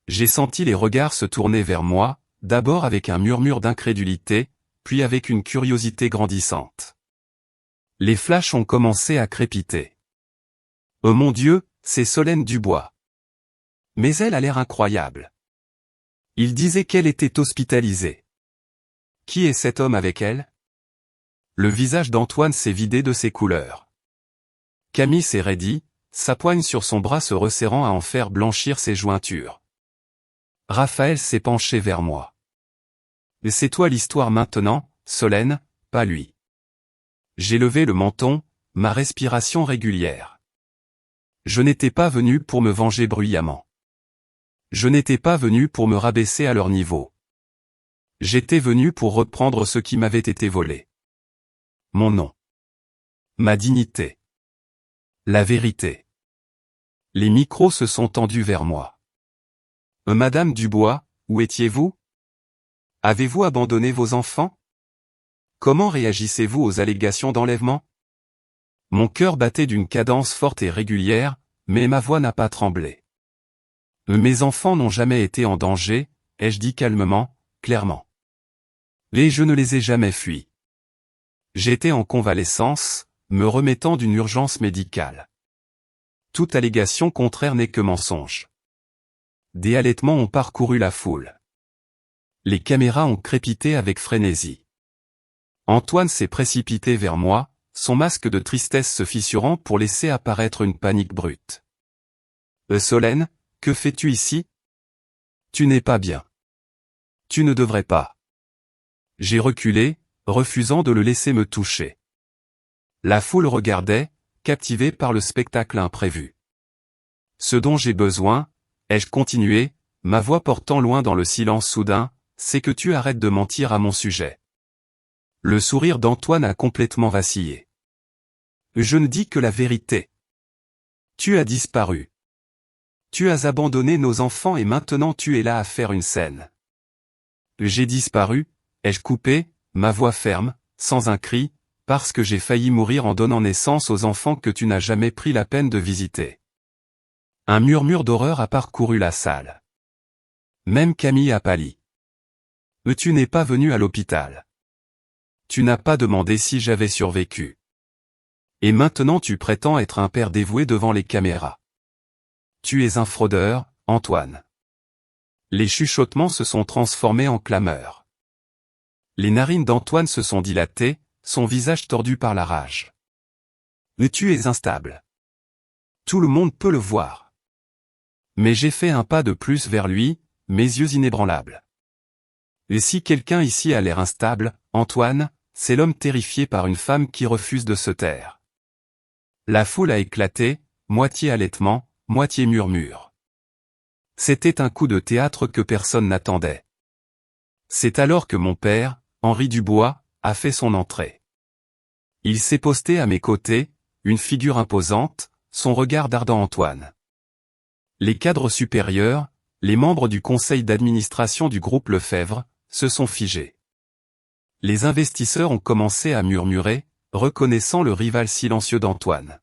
J'ai senti les regards se tourner vers moi, d'abord avec un murmure d'incrédulité, puis avec une curiosité grandissante. Les flashs ont commencé à crépiter. Oh mon Dieu, c'est Solène Dubois. Mais elle a l'air incroyable. Il disait qu'elle était hospitalisée. Qui est cet homme avec elle ? Le visage d'Antoine s'est vidé de ses couleurs. Camille s'est raidie, sa poigne sur son bras se resserrant à en faire blanchir ses jointures. Raphaël s'est penché vers moi. « C'est toi l'histoire maintenant, Solène, pas lui. » J'ai levé le menton, ma respiration régulière. Je n'étais pas venu pour me venger bruyamment. Je n'étais pas venu pour me rabaisser à leur niveau. J'étais venu pour reprendre ce qui m'avait été volé. Mon nom. Ma dignité. La vérité. Les micros se sont tendus vers moi. Madame Dubois, où étiez-vous? Avez-vous abandonné vos enfants? Comment réagissez-vous aux allégations d'enlèvement? Mon cœur battait d'une cadence forte et régulière, mais ma voix n'a pas tremblé. Mes enfants n'ont jamais été en danger, ai-je dit calmement, clairement. Et je ne les ai jamais fuis. J'étais en convalescence, me remettant d'une urgence médicale. Toute allégation contraire n'est que mensonge. Des halètements ont parcouru la foule. Les caméras ont crépité avec frénésie. Antoine s'est précipité vers moi, son masque de tristesse se fissurant pour laisser apparaître une panique brute. Solène, que fais-tu ici? Tu n'es pas bien. Tu ne devrais pas. J'ai reculé, refusant de le laisser me toucher. La foule regardait, captivée par le spectacle imprévu. Ce dont j'ai besoin, ai-je continué, ma voix portant loin dans le silence soudain, c'est que tu arrêtes de mentir à mon sujet. Le sourire d'Antoine a complètement vacillé. Je ne dis que la vérité. Tu as disparu. Tu as abandonné nos enfants et maintenant tu es là à faire une scène. J'ai disparu, ai-je coupé, ma voix ferme, sans un cri, parce que j'ai failli mourir en donnant naissance aux enfants que tu n'as jamais pris la peine de visiter. Un murmure d'horreur a parcouru la salle. Même Camille a pâli. Tu n'es pas venu à l'hôpital. Tu n'as pas demandé si j'avais survécu. Et maintenant tu prétends être un père dévoué devant les caméras. Tu es un fraudeur, Antoine. Les chuchotements se sont transformés en clameurs. Les narines d'Antoine se sont dilatées, son visage tordu par la rage. Tu es instable. Tout le monde peut le voir. Mais j'ai fait un pas de plus vers lui, mes yeux inébranlables. Et si quelqu'un ici a l'air instable, Antoine, c'est l'homme terrifié par une femme qui refuse de se taire. La foule a éclaté, moitié halètement, moitié murmure. C'était un coup de théâtre que personne n'attendait. C'est alors que mon père, Henri Dubois, a fait son entrée. Il s'est posté à mes côtés, une figure imposante, son regard dardant Antoine. Les cadres supérieurs, les membres du conseil d'administration du groupe Lefebvre, se sont figés. Les investisseurs ont commencé à murmurer, reconnaissant le rival silencieux d'Antoine.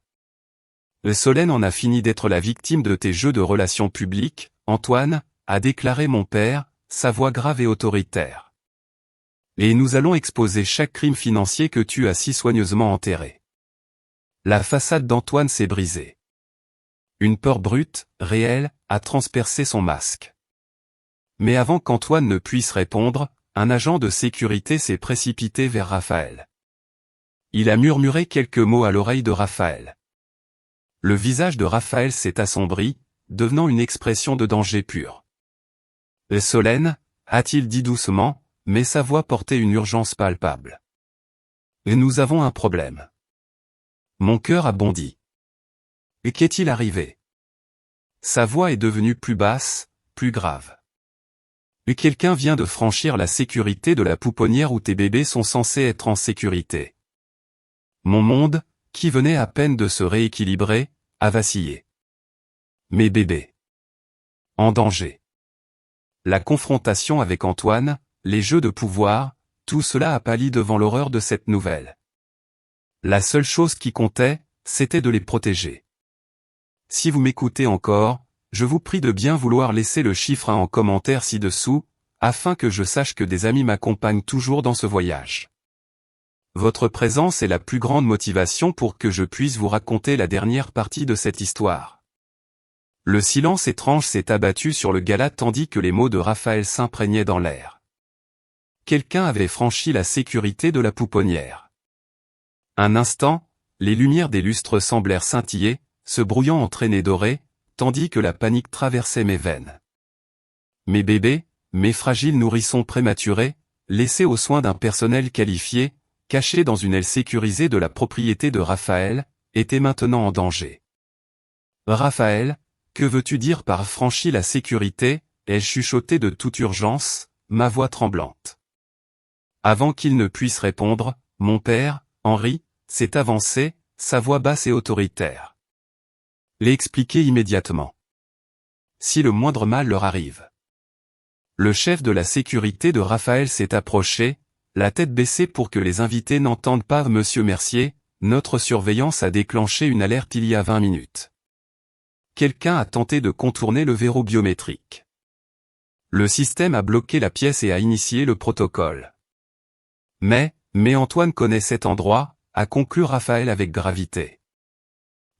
Solène en a fini d'être la victime de tes jeux de relations publiques, Antoine, a déclaré mon père, sa voix grave et autoritaire. Et nous allons exposer chaque crime financier que tu as si soigneusement enterré. La façade d'Antoine s'est brisée. Une peur brute, réelle, a transpercé son masque. Mais avant qu'Antoine ne puisse répondre, un agent de sécurité s'est précipité vers Raphaël. Il a murmuré quelques mots à l'oreille de Raphaël. Le visage de Raphaël s'est assombri, devenant une expression de danger pur. « Solène » a-t-il dit doucement, mais sa voix portait une urgence palpable. « Nous avons un problème. » Mon cœur a bondi. « Qu'est-il arrivé ?» Sa voix est devenue plus basse, plus grave. « Quelqu'un vient de franchir la sécurité de la pouponnière où tes bébés sont censés être en sécurité. » Mon monde, qui venait à peine de se rééquilibrer, a vacillé. Mes bébés. En danger. La confrontation avec Antoine, les jeux de pouvoir, tout cela a pâli devant l'horreur de cette nouvelle. La seule chose qui comptait, c'était de les protéger. Si vous m'écoutez encore, je vous prie de bien vouloir laisser le chiffre 1 en commentaire ci-dessous, afin que je sache que des amis m'accompagnent toujours dans ce voyage. Votre présence est la plus grande motivation pour que je puisse vous raconter la dernière partie de cette histoire. Le silence étrange s'est abattu sur le gala tandis que les mots de Raphaël s'imprégnaient dans l'air. Quelqu'un avait franchi la sécurité de la pouponnière. Un instant, les lumières des lustres semblèrent scintiller, se brouillant en traînées dorées, tandis que la panique traversait mes veines. Mes bébés, mes fragiles nourrissons prématurés, laissés aux soins d'un personnel qualifié, cachés dans une aile sécurisée de la propriété de Raphaël, étaient maintenant en danger. Raphaël, que veux-tu dire par franchir la sécurité, ai-je chuchoté de toute urgence, ma voix tremblante. Avant qu'il ne puisse répondre, mon père, Henri, s'est avancé, sa voix basse et autoritaire. L'expliquer immédiatement. Si le moindre mal leur arrive. Le chef de la sécurité de Raphaël s'est approché, la tête baissée pour que les invités n'entendent pas Monsieur Mercier, notre surveillance a déclenché une alerte il y a 20 minutes. Quelqu'un a tenté de contourner le verrou biométrique. Le système a bloqué la pièce et a initié le protocole. Mais Antoine connaît cet endroit, a conclu Raphaël avec gravité.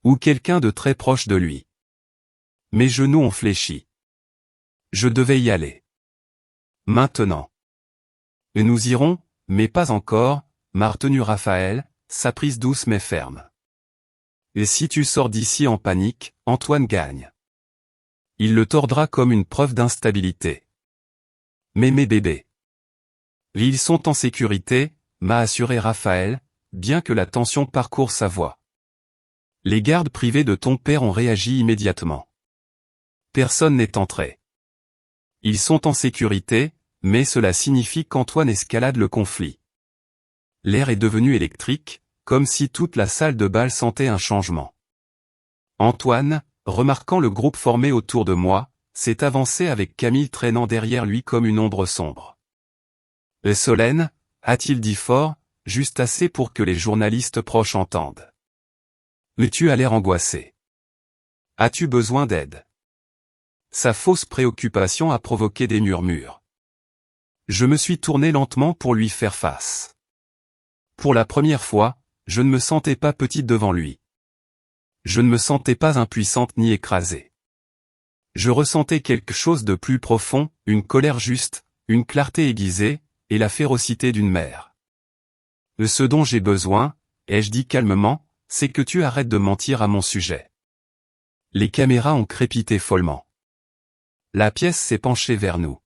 Ou quelqu'un de très proche de lui. Mes genoux ont fléchi. Je devais y aller. Maintenant. Et nous irons, mais pas encore, m'a retenu Raphaël, sa prise douce mais ferme. Et si tu sors d'ici en panique, Antoine gagne. Il le tordra comme une preuve d'instabilité. Mais mes bébés. Ils sont en sécurité, m'a assuré Raphaël, bien que la tension parcourt sa voix. Les gardes privés de ton père ont réagi immédiatement. Personne n'est entré. Ils sont en sécurité, mais cela signifie qu'Antoine escalade le conflit. L'air est devenu électrique, comme si toute la salle de bal sentait un changement. Antoine, remarquant le groupe formé autour de moi, s'est avancé avec Camille traînant derrière lui comme une ombre sombre. « Solène » a-t-il dit fort, juste assez pour que les journalistes proches entendent. « Tu as l'air angoissé. As-tu besoin d'aide » Sa fausse préoccupation a provoqué des murmures. Je me suis tourné lentement pour lui faire face. Pour la première fois, je ne me sentais pas petite devant lui. Je ne me sentais pas impuissante ni écrasée. Je ressentais quelque chose de plus profond, une colère juste, une clarté aiguisée, et la férocité d'une mère. Ce dont j'ai besoin, ai-je dit calmement, c'est que tu arrêtes de mentir à mon sujet. Les caméras ont crépité follement. La pièce s'est penchée vers nous.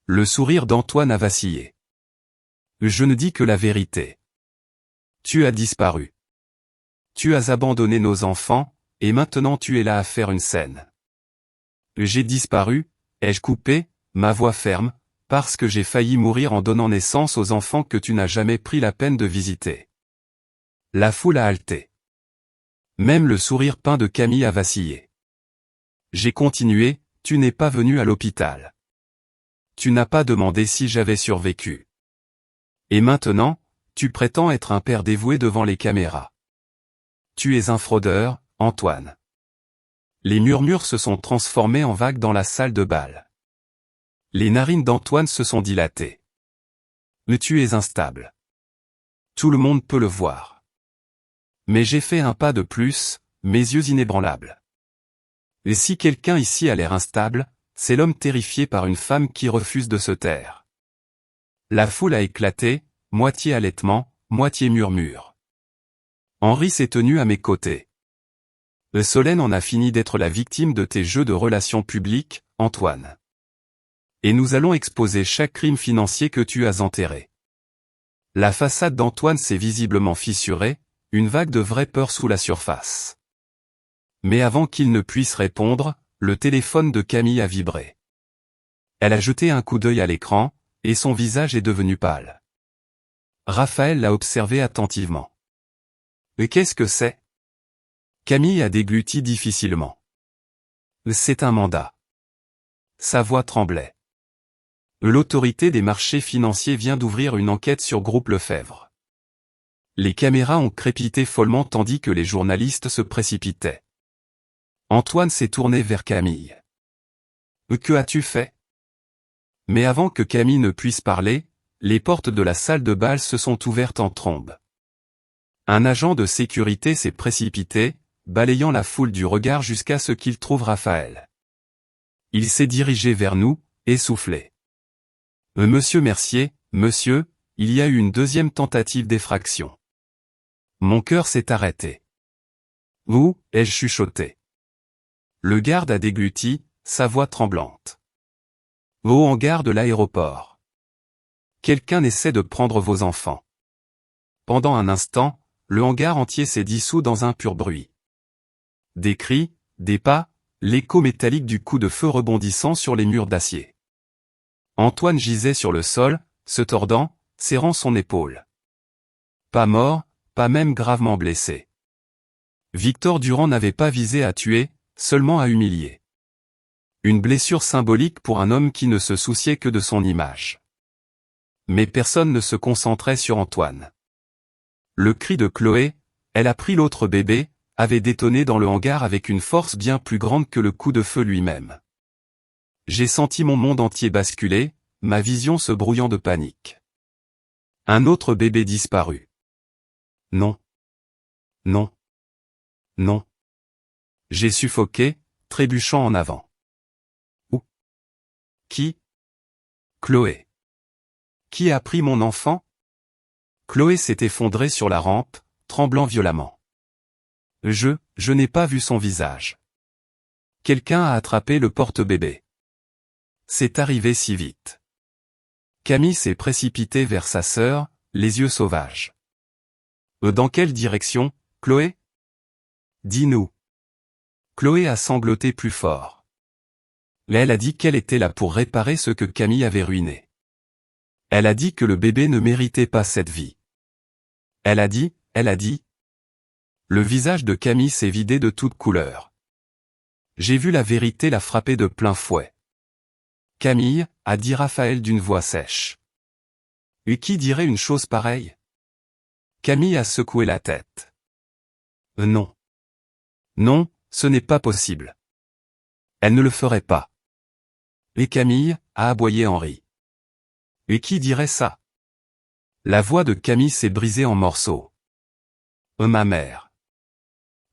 Le sourire d'Antoine a vacillé. Je ne dis que la vérité. Tu as disparu. Tu as abandonné nos enfants, et maintenant tu es là à faire une scène. J'ai disparu, ai-je coupé, ma voix ferme, parce que j'ai failli mourir en donnant naissance aux enfants que tu n'as jamais pris la peine de visiter. La foule a halté. Même le sourire peint de Camille a vacillé. J'ai continué, tu n'es pas venu à l'hôpital. Tu n'as pas demandé si j'avais survécu. Et maintenant, tu prétends être un père dévoué devant les caméras. Tu es un fraudeur, Antoine. Les murmures se sont transformés en vagues dans la salle de bal. Les narines d'Antoine se sont dilatées. Mais tu es instable. Tout le monde peut le voir. Mais j'ai fait un pas de plus, mes yeux inébranlables. Et si quelqu'un ici a l'air instable, c'est l'homme terrifié par une femme qui refuse de se taire. La foule a éclaté, moitié halètement, moitié murmure. Henri s'est tenu à mes côtés. Solène en a fini d'être la victime de tes jeux de relations publiques, Antoine. Et nous allons exposer chaque crime financier que tu as enterré. La façade d'Antoine s'est visiblement fissurée, une vague de vraie peur sous la surface. Mais avant qu'il ne puisse répondre, le téléphone de Camille a vibré. Elle a jeté un coup d'œil à l'écran, et son visage est devenu pâle. Raphaël l'a observé attentivement. « Et qu'est-ce que c'est » Camille a dégluti difficilement. « C'est un mandat. » Sa voix tremblait. L'autorité des marchés financiers vient d'ouvrir une enquête sur Groupe Lefebvre. Les caméras ont crépité follement tandis que les journalistes se précipitaient. Antoine s'est tourné vers Camille. « Que as-tu fait » Mais avant que Camille ne puisse parler, les portes de la salle de bal se sont ouvertes en trombe. Un agent de sécurité s'est précipité, balayant la foule du regard jusqu'à ce qu'il trouve Raphaël. Il s'est dirigé vers nous, essoufflé. Monsieur Mercier, monsieur, il y a eu une deuxième tentative d'effraction. Mon cœur s'est arrêté. Où, ai-je chuchoté. Le garde a dégluti, sa voix tremblante. Au hangar de l'aéroport. Quelqu'un essaie de prendre vos enfants. Pendant un instant, le hangar entier s'est dissous dans un pur bruit. Des cris, des pas, l'écho métallique du coup de feu rebondissant sur les murs d'acier. Antoine gisait sur le sol, se tordant, serrant son épaule. Pas mort, pas même gravement blessé. Victor Durand n'avait pas visé à tuer, seulement à humilier. Une blessure symbolique pour un homme qui ne se souciait que de son image. Mais personne ne se concentrait sur Antoine. Le cri de Chloé, elle a pris l'autre bébé, avait détonné dans le hangar avec une force bien plus grande que le coup de feu lui-même. J'ai senti mon monde entier basculer, ma vision se brouillant de panique. Un autre bébé disparu. Non. Non. Non. J'ai suffoqué, trébuchant en avant. Où? Qui? Chloé. Qui a pris mon enfant? Chloé s'est effondrée sur la rampe, tremblant violemment. Je n'ai pas vu son visage. Quelqu'un a attrapé le porte-bébé. C'est arrivé si vite. Camille s'est précipitée vers sa sœur, les yeux sauvages. Dans quelle direction, Chloé? Dis-nous. Chloé a sangloté plus fort. Elle a dit qu'elle était là pour réparer ce que Camille avait ruiné. Elle a dit que le bébé ne méritait pas cette vie. Elle a dit. Le visage de Camille s'est vidé de toute couleur. J'ai vu la vérité la frapper de plein fouet. Camille, a dit Raphaël d'une voix sèche. Et qui dirait une chose pareille? Camille a secoué la tête. Non. Non, ce n'est pas possible. Elle ne le ferait pas. Et Camille, a aboyé Henri. Et qui dirait ça? La voix de Camille s'est brisée en morceaux. Ma mère.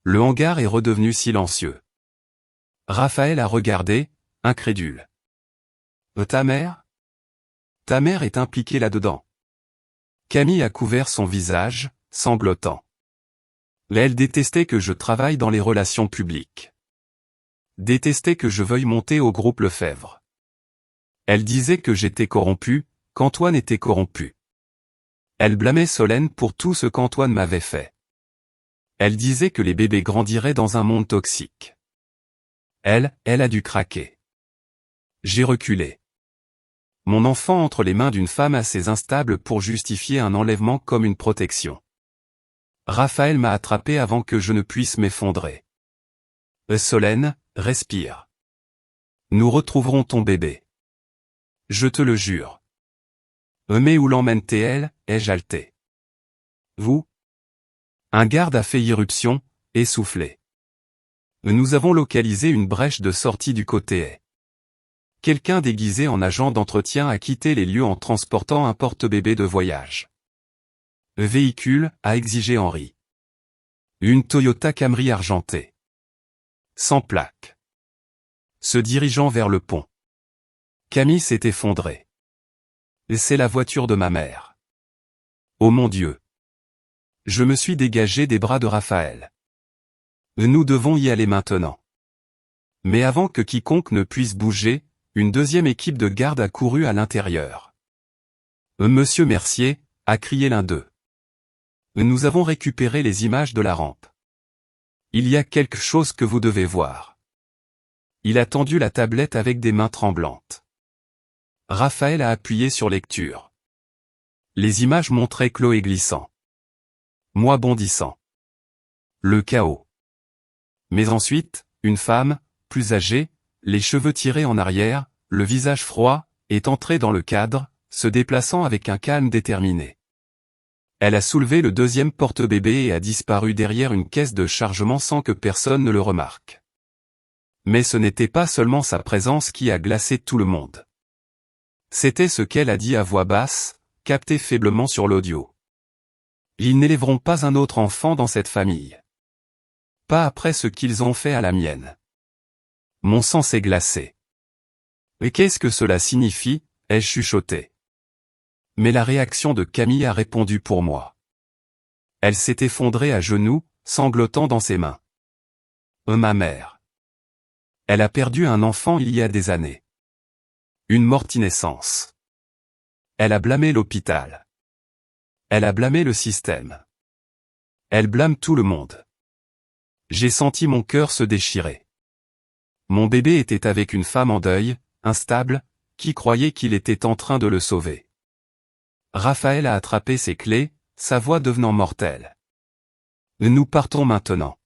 Le hangar est redevenu silencieux. Raphaël a regardé, incrédule. Ta mère? Ta mère est impliquée là-dedans. Camille a couvert son visage, sanglotant. Elle détestait que je travaille dans les relations publiques. Détestait que je veuille monter au groupe Lefebvre. Elle disait que j'étais corrompu, qu'Antoine était corrompu. Elle blâmait Solène pour tout ce qu'Antoine m'avait fait. Elle disait que les bébés grandiraient dans un monde toxique. Elle a dû craquer. J'ai reculé. Mon enfant entre les mains d'une femme assez instable pour justifier un enlèvement comme une protection. Raphaël m'a attrapé avant que je ne puisse m'effondrer. Solène, respire. Nous retrouverons ton bébé. Je te le jure. Mais où l'emmène-t-elle, ai-je haleté. Vous? Un garde a fait irruption, essoufflé. Nous avons localisé une brèche de sortie du côté est. Quelqu'un déguisé en agent d'entretien a quitté les lieux en transportant un porte-bébé de voyage. Véhicule, a exigé Henri. Une Toyota Camry argentée. Sans plaque. Se dirigeant vers le pont. Camille s'est effondrée. C'est la voiture de ma mère. Oh mon Dieu. Je me suis dégagé des bras de Raphaël. Nous devons y aller maintenant. Mais avant que quiconque ne puisse bouger, une deuxième équipe de garde a couru à l'intérieur. Monsieur Mercier, a crié l'un d'eux. Nous avons récupéré les images de la rampe. Il y a quelque chose que vous devez voir. Il a tendu la tablette avec des mains tremblantes. Raphaël a appuyé sur lecture. Les images montraient Chloé glissant. Moi bondissant. Le chaos. Mais ensuite, une femme, plus âgée, les cheveux tirés en arrière, le visage froid, est entrée dans le cadre, se déplaçant avec un calme déterminé. Elle a soulevé le deuxième porte-bébé et a disparu derrière une caisse de chargement sans que personne ne le remarque. Mais ce n'était pas seulement sa présence qui a glacé tout le monde. C'était ce qu'elle a dit à voix basse, capté faiblement sur l'audio. Ils n'élèveront pas un autre enfant dans cette famille. Pas après ce qu'ils ont fait à la mienne. Mon sang s'est glacé. Et qu'est-ce que cela signifie, ai-je chuchoté. Mais la réaction de Camille a répondu pour moi. Elle s'est effondrée à genoux, sanglotant dans ses mains. Ma mère. Elle a perdu un enfant il y a des années. Une mortinescence. Elle a blâmé l'hôpital. Elle a blâmé le système. Elle blâme tout le monde. J'ai senti mon cœur se déchirer. Mon bébé était avec une femme en deuil, instable, qui croyait qu'il était en train de le sauver. Raphaël a attrapé ses clés, sa voix devenant mortelle. Nous partons maintenant.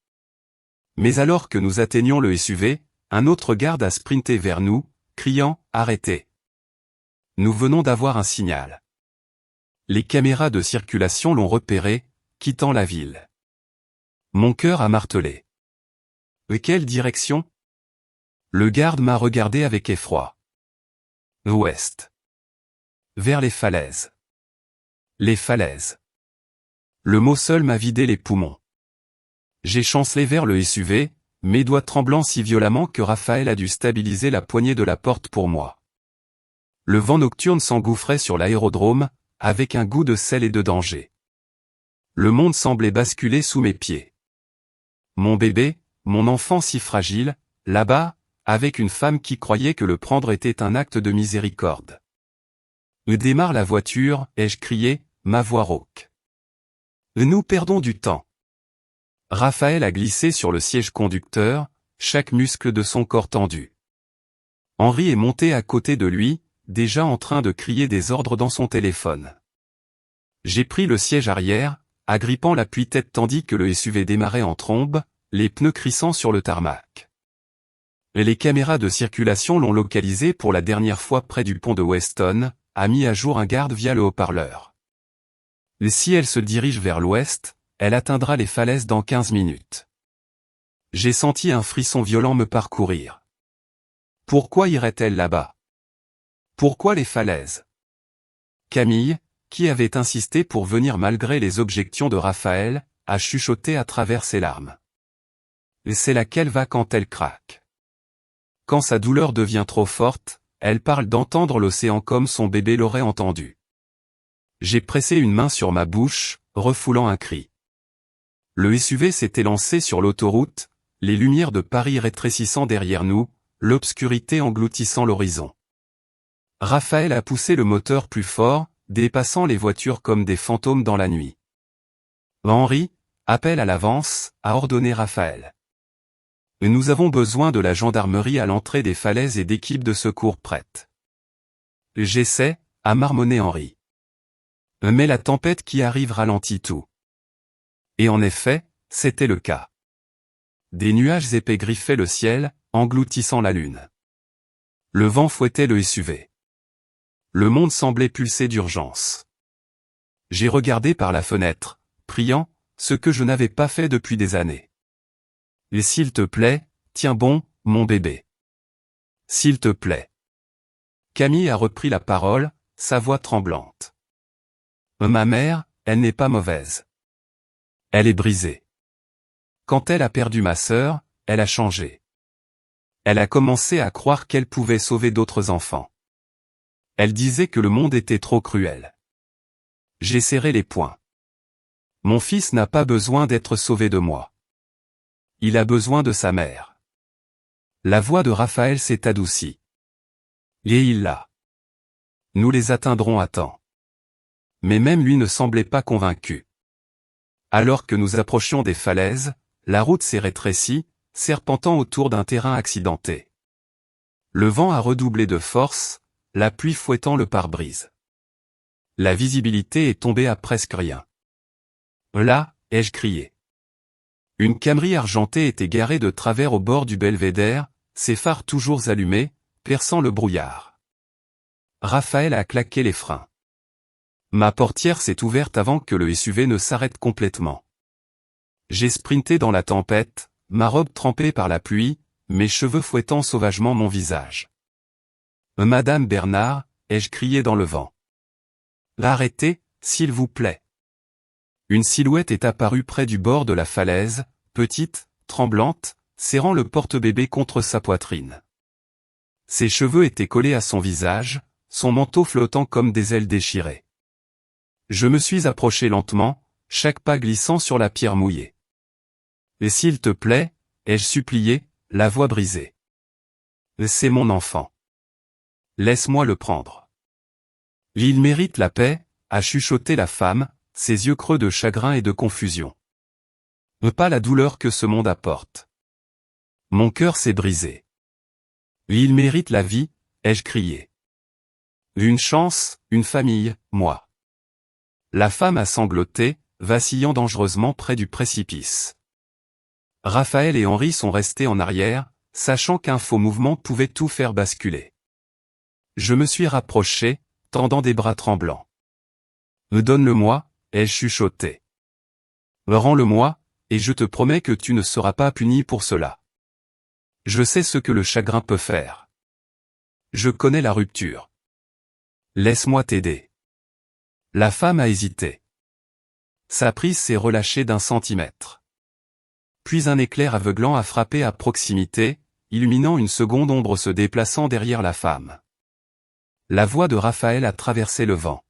Mais alors que nous atteignions le SUV, un autre garde a sprinté vers nous, criant « Arrêtez !» Nous venons d'avoir un signal. Les caméras de circulation l'ont repéré, quittant la ville. Mon cœur a martelé. Quelle direction ? Le garde m'a regardé avec effroi. Ouest. Vers les falaises. Les falaises. Le mot seul m'a vidé les poumons. J'ai chancelé vers le SUV, mes doigts tremblant si violemment que Raphaël a dû stabiliser la poignée de la porte pour moi. Le vent nocturne s'engouffrait sur l'aérodrome, avec un goût de sel et de danger. Le monde semblait basculer sous mes pieds. Mon bébé, mon enfant si fragile, là-bas, avec une femme qui croyait que le prendre était un acte de miséricorde. Démarre la voiture, ai-je crié, ma voix rauque. Nous perdons du temps. Raphaël a glissé sur le siège conducteur, chaque muscle de son corps tendu. Henri est monté à côté de lui, déjà en train de crier des ordres dans son téléphone. J'ai pris le siège arrière, agrippant l'appui-tête tandis que le SUV démarrait en trombe, les pneus crissant sur le tarmac. Les caméras de circulation l'ont localisé pour la dernière fois près du pont de Weston, a mis à jour un garde via le haut-parleur. Si elle se dirige vers l'ouest, elle atteindra les falaises dans 15 minutes. J'ai senti un frisson violent me parcourir. Pourquoi irait-elle là-bas ? Pourquoi les falaises ? Camille, qui avait insisté pour venir malgré les objections de Raphaël, a chuchoté à travers ses larmes. C'est là qu'elle va quand elle craque. Quand sa douleur devient trop forte, elle parle d'entendre l'océan comme son bébé l'aurait entendu. J'ai pressé une main sur ma bouche, refoulant un cri. Le SUV s'est élancé sur l'autoroute, les lumières de Paris rétrécissant derrière nous, l'obscurité engloutissant l'horizon. Raphaël a poussé le moteur plus fort, dépassant les voitures comme des fantômes dans la nuit. Henri, appel à l'avance, a ordonné Raphaël. Nous avons besoin de la gendarmerie à l'entrée des falaises et d'équipes de secours prêtes. J'essaie, a marmonné Henri. Mais la tempête qui arrive ralentit tout. Et en effet, c'était le cas. Des nuages épais griffaient le ciel, engloutissant la lune. Le vent fouettait le SUV. Le monde semblait pulser d'urgence. J'ai regardé par la fenêtre, priant, ce que je n'avais pas fait depuis des années. Et s'il te plaît, tiens bon, mon bébé. S'il te plaît. Camille a repris la parole, sa voix tremblante. Ma mère, elle n'est pas mauvaise. Elle est brisée. Quand elle a perdu ma sœur, elle a changé. Elle a commencé à croire qu'elle pouvait sauver d'autres enfants. Elle disait que le monde était trop cruel. J'ai serré les poings. Mon fils n'a pas besoin d'être sauvé de moi. Il a besoin de sa mère. La voix de Raphaël s'est adoucie. Et il l'a. Nous les atteindrons à temps. Mais même lui ne semblait pas convaincu. Alors que nous approchions des falaises, la route s'est rétrécie, serpentant autour d'un terrain accidenté. Le vent a redoublé de force, la pluie fouettant le pare-brise. La visibilité est tombée à presque rien. Là, ai-je crié. Une Camry argentée était garée de travers au bord du belvédère, ses phares toujours allumés, perçant le brouillard. Raphaël a claqué les freins. Ma portière s'est ouverte avant que le SUV ne s'arrête complètement. J'ai sprinté dans la tempête, ma robe trempée par la pluie, mes cheveux fouettant sauvagement mon visage. Madame Bernard, ai-je crié dans le vent. Arrêtez, s'il vous plaît. Une silhouette est apparue près du bord de la falaise, petite, tremblante, serrant le porte-bébé contre sa poitrine. Ses cheveux étaient collés à son visage, son manteau flottant comme des ailes déchirées. Je me suis approché lentement, chaque pas glissant sur la pierre mouillée. Et s'il te plaît, ai-je supplié, la voix brisée. C'est mon enfant. Laisse-moi le prendre. Il mérite la paix, a chuchoté la femme, ses yeux creux de chagrin et de confusion. Pas la douleur que ce monde apporte. Mon cœur s'est brisé. Il mérite la vie, ai-je crié. Une chance, une famille, moi. La femme a sangloté, vacillant dangereusement près du précipice. Raphaël et Henri sont restés en arrière, sachant qu'un faux mouvement pouvait tout faire basculer. Je me suis rapproché, tendant des bras tremblants. Donne-le-moi, ai-je chuchoté. Rends-le-moi, et je te promets que tu ne seras pas puni pour cela. Je sais ce que le chagrin peut faire. Je connais la rupture. Laisse-moi t'aider. La femme a hésité. Sa prise s'est relâchée d'un centimètre. Puis un éclair aveuglant a frappé à proximité, illuminant une seconde ombre se déplaçant derrière la femme. La voix de Raphaël a traversé le vent.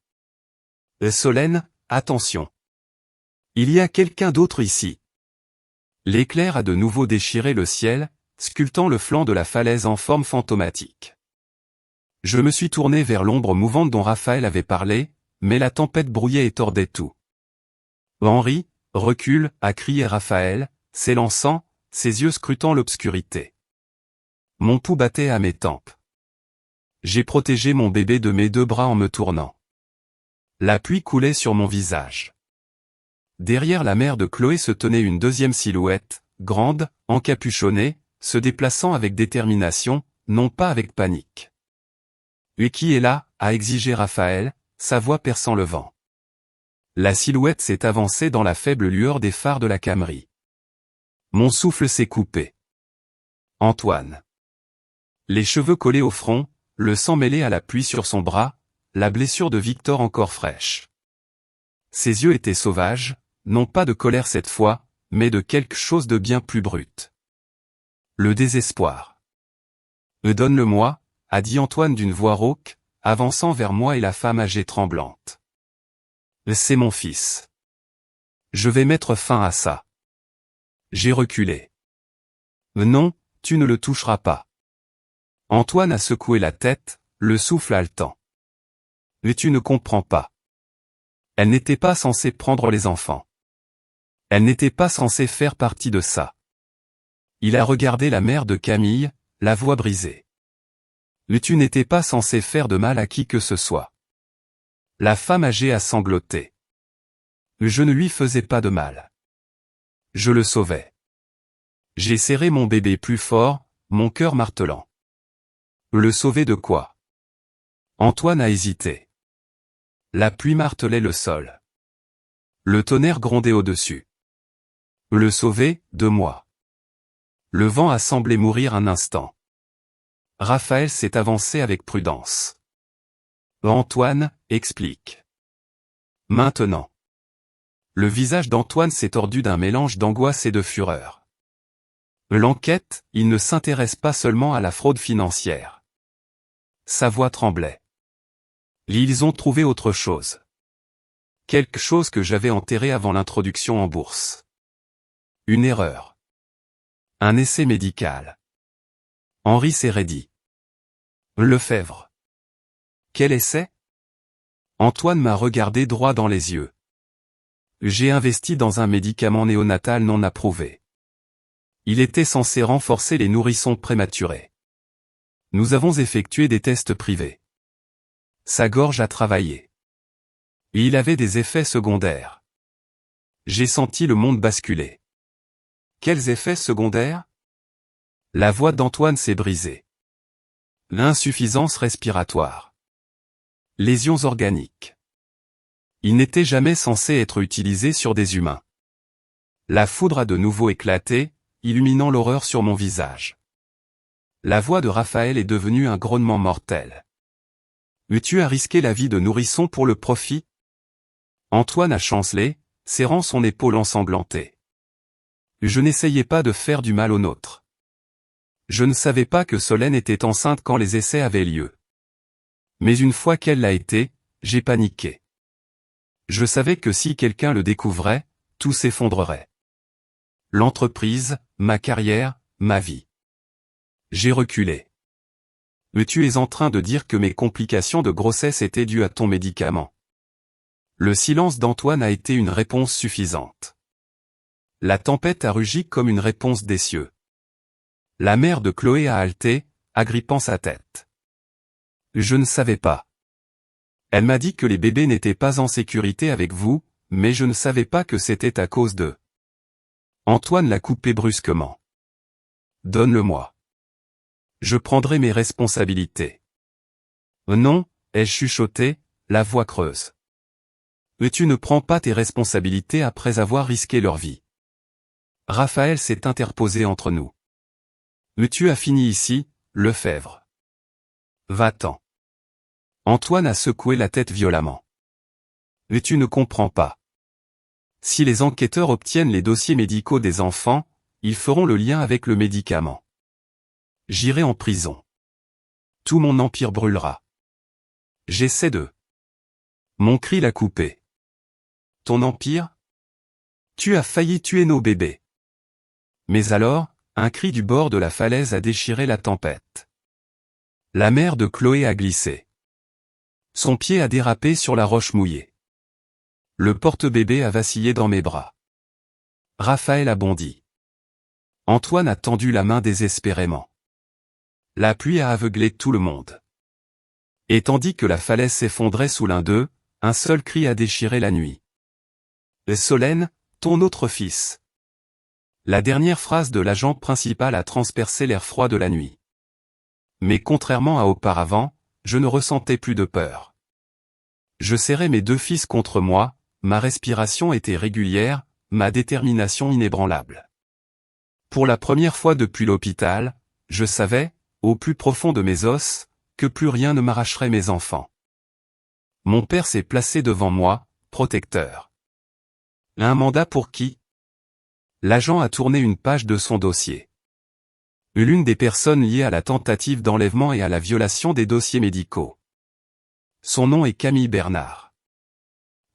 Solène, attention. Il y a quelqu'un d'autre ici. L'éclair a de nouveau déchiré le ciel, sculptant le flanc de la falaise en forme fantomatique. Je me suis tourné vers l'ombre mouvante dont Raphaël avait parlé, mais la tempête brouillait et tordait tout. Henri, recule, a crié Raphaël, s'élançant, ses yeux scrutant l'obscurité. Mon pouls battait à mes tempes. J'ai protégé mon bébé de mes deux bras en me tournant. La pluie coulait sur mon visage. Derrière la mère de Chloé se tenait une deuxième silhouette, grande, encapuchonnée, se déplaçant avec détermination, non pas avec panique. « Et qui est là ?» a exigé Raphaël, sa voix perçant le vent. La silhouette s'est avancée dans la faible lueur des phares de la Camry. Mon souffle s'est coupé. Antoine. Les cheveux collés au front, le sang mêlé à la pluie sur son bras, la blessure de Victor encore fraîche. Ses yeux étaient sauvages, non pas de colère cette fois, mais de quelque chose de bien plus brut. Le désespoir. Donne-le-moi, a dit Antoine d'une voix rauque, avançant vers moi et la femme âgée tremblante. C'est mon fils. Je vais mettre fin à ça. J'ai reculé. Non, tu ne le toucheras pas. Antoine a secoué la tête, le souffle haletant. Mais tu ne comprends pas. Elle n'était pas censée prendre les enfants. Elle n'était pas censée faire partie de ça. Il a regardé la mère de Camille, la voix brisée. Mais tu n'étais pas censé faire de mal à qui que ce soit. La femme âgée a sangloté. Je ne lui faisais pas de mal. Je le sauvais. J'ai serré mon bébé plus fort, mon cœur martelant. Le sauver de quoi? Antoine a hésité. La pluie martelait le sol. Le tonnerre grondait au-dessus. Le sauver, de moi. Le vent a semblé mourir un instant. Raphaël s'est avancé avec prudence. Antoine, explique. Maintenant. Le visage d'Antoine s'est tordu d'un mélange d'angoisse et de fureur. L'enquête, il ne s'intéresse pas seulement à la fraude financière. Sa voix tremblait. Ils ont trouvé autre chose. Quelque chose que j'avais enterré avant l'introduction en bourse. Une erreur. Un essai médical. Henri s'est raidi. Lefebvre. Quel essai? Antoine m'a regardé droit dans les yeux. J'ai investi dans un médicament néonatal non approuvé. Il était censé renforcer les nourrissons prématurés. Nous avons effectué des tests privés. Sa gorge a travaillé. Et il avait des effets secondaires. J'ai senti le monde basculer. Quels effets secondaires? La voix d'Antoine s'est brisée. L'insuffisance respiratoire. Lésions organiques. Il n'était jamais censé être utilisé sur des humains. La foudre a de nouveau éclaté, illuminant l'horreur sur mon visage. La voix de Raphaël est devenue un grognement mortel. Tu as risqué la vie de nourrisson pour le profit? Antoine a chancelé, serrant son épaule ensanglantée. Je n'essayais pas de faire du mal aux nôtres. Je ne savais pas que Solène était enceinte quand les essais avaient lieu. Mais une fois qu'elle l'a été, j'ai paniqué. Je savais que si quelqu'un le découvrait, tout s'effondrerait. L'entreprise, ma carrière, ma vie. J'ai reculé. Tu es en train de dire que mes complications de grossesse étaient dues à ton médicament. Le silence d'Antoine a été une réponse suffisante. La tempête a rugi comme une réponse des cieux. La mère de Chloé a haleté, agrippant sa tête. Je ne savais pas. Elle m'a dit que les bébés n'étaient pas en sécurité avec vous, mais je ne savais pas que c'était à cause d'eux. Antoine l'a coupé brusquement. Donne-le-moi. Je prendrai mes responsabilités. Non, ai-je chuchoté, la voix creuse. Tu ne prends pas tes responsabilités après avoir risqué leur vie. Raphaël s'est interposé entre nous. Tu as fini ici, Lefebvre. Va-t'en. Antoine a secoué la tête violemment. Tu ne comprends pas. Si les enquêteurs obtiennent les dossiers médicaux des enfants, ils feront le lien avec le médicament. J'irai en prison. Tout mon empire brûlera. J'essaie de... Mon cri l'a coupé. Ton empire? Tu as failli tuer nos bébés. Mais alors, un cri du bord de la falaise a déchiré la tempête. La mère de Chloé a glissé. Son pied a dérapé sur la roche mouillée. Le porte-bébé a vacillé dans mes bras. Raphaël a bondi. Antoine a tendu la main désespérément. La pluie a aveuglé tout le monde. Et tandis que la falaise s'effondrait sous l'un d'eux, un seul cri a déchiré la nuit. Solène, ton autre fils. La dernière phrase de l'agent principal a transpercé l'air froid de la nuit. Mais contrairement à auparavant, je ne ressentais plus de peur. Je serrais mes deux fils contre moi, ma respiration était régulière, ma détermination inébranlable. Pour la première fois depuis l'hôpital, je savais, au plus profond de mes os, que plus rien ne m'arracherait mes enfants. Mon père s'est placé devant moi, protecteur. Un mandat pour qui? L'agent a tourné une page de son dossier. L'une des personnes liées à la tentative d'enlèvement et à la violation des dossiers médicaux. Son nom est Camille Bernard.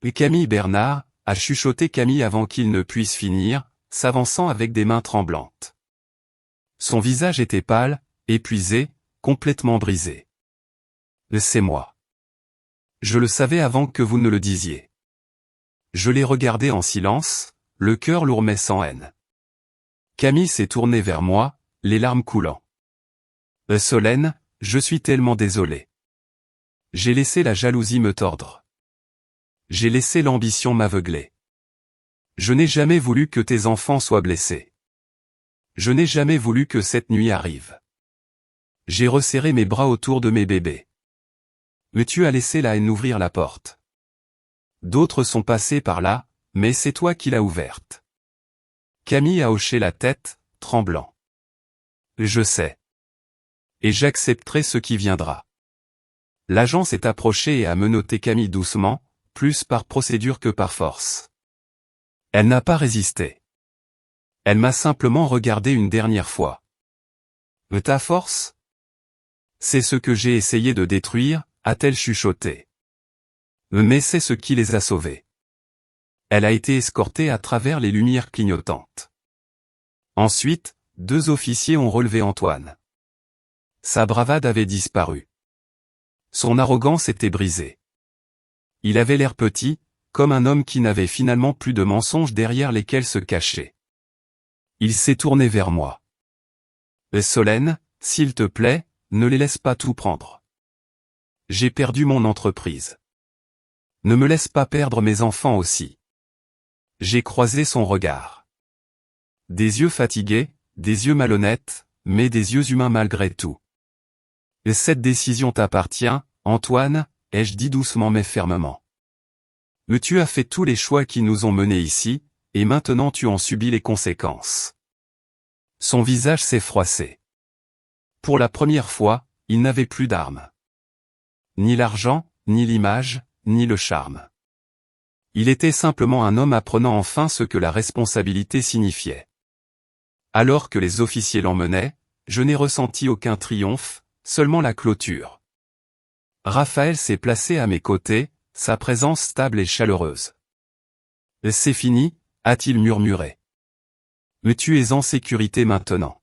Et Camille Bernard, a chuchoté Camille avant qu'il ne puisse finir, s'avançant avec des mains tremblantes. Son visage était pâle, épuisé, complètement brisé. C'est moi. Je le savais avant que vous ne le disiez. Je l'ai regardé en silence, le cœur lourd mais sans haine. Camille s'est tournée vers moi, les larmes coulant. Solène, je suis tellement désolé. J'ai laissé la jalousie me tordre. J'ai laissé l'ambition m'aveugler. Je n'ai jamais voulu que tes enfants soient blessés. Je n'ai jamais voulu que cette nuit arrive. J'ai resserré mes bras autour de mes bébés. Mais tu as laissé la haine ouvrir la porte. D'autres sont passés par là, mais c'est toi qui l'as ouverte. Camille a hoché la tête, tremblant. Je sais. Et j'accepterai ce qui viendra. L'agent s'est approché et a menotté Camille doucement, plus par procédure que par force. Elle n'a pas résisté. Elle m'a simplement regardé une dernière fois. Ta force? C'est ce que j'ai essayé de détruire, a-t-elle chuchoté. Mais c'est ce qui les a sauvés. Elle a été escortée à travers les lumières clignotantes. Ensuite, deux officiers ont relevé Antoine. Sa bravade avait disparu. Son arrogance était brisée. Il avait l'air petit, comme un homme qui n'avait finalement plus de mensonges derrière lesquels se cacher. Il s'est tourné vers moi. Solène, s'il te plaît, ne les laisse pas tout prendre. J'ai perdu mon entreprise. Ne me laisse pas perdre mes enfants aussi. J'ai croisé son regard. Des yeux fatigués, des yeux malhonnêtes, mais des yeux humains malgré tout. Cette décision t'appartient, Antoine, ai-je dit doucement mais fermement. Tu as fait tous les choix qui nous ont menés ici, et maintenant tu en subis les conséquences. Son visage s'est froissé. Pour la première fois, il n'avait plus d'armes. Ni l'argent, ni l'image, ni le charme. Il était simplement un homme apprenant enfin ce que la responsabilité signifiait. Alors que les officiers l'emmenaient, je n'ai ressenti aucun triomphe, seulement la clôture. Raphaël s'est placé à mes côtés, sa présence stable et chaleureuse. C'est fini, a-t-il murmuré. Mais tu es en sécurité maintenant.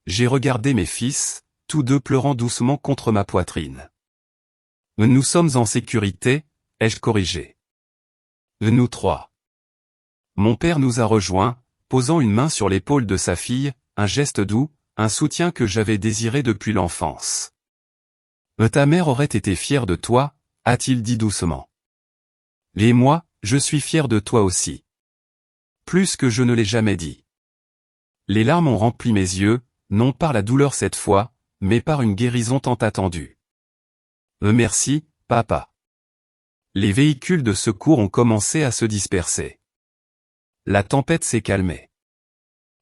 J'ai regardé mes fils, tous deux pleurant doucement contre ma poitrine. Nous sommes en sécurité, ai-je corrigé. Nous trois. Mon père nous a rejoints, posant une main sur l'épaule de sa fille, un geste doux, un soutien que j'avais désiré depuis l'enfance. Ta mère aurait été fière de toi, a-t-il dit doucement. Et moi, je suis fier de toi aussi. Plus que je ne l'ai jamais dit. Les larmes ont rempli mes yeux, non par la douleur cette fois, mais par une guérison tant attendue. Merci, papa. Les véhicules de secours ont commencé à se disperser. La tempête s'est calmée.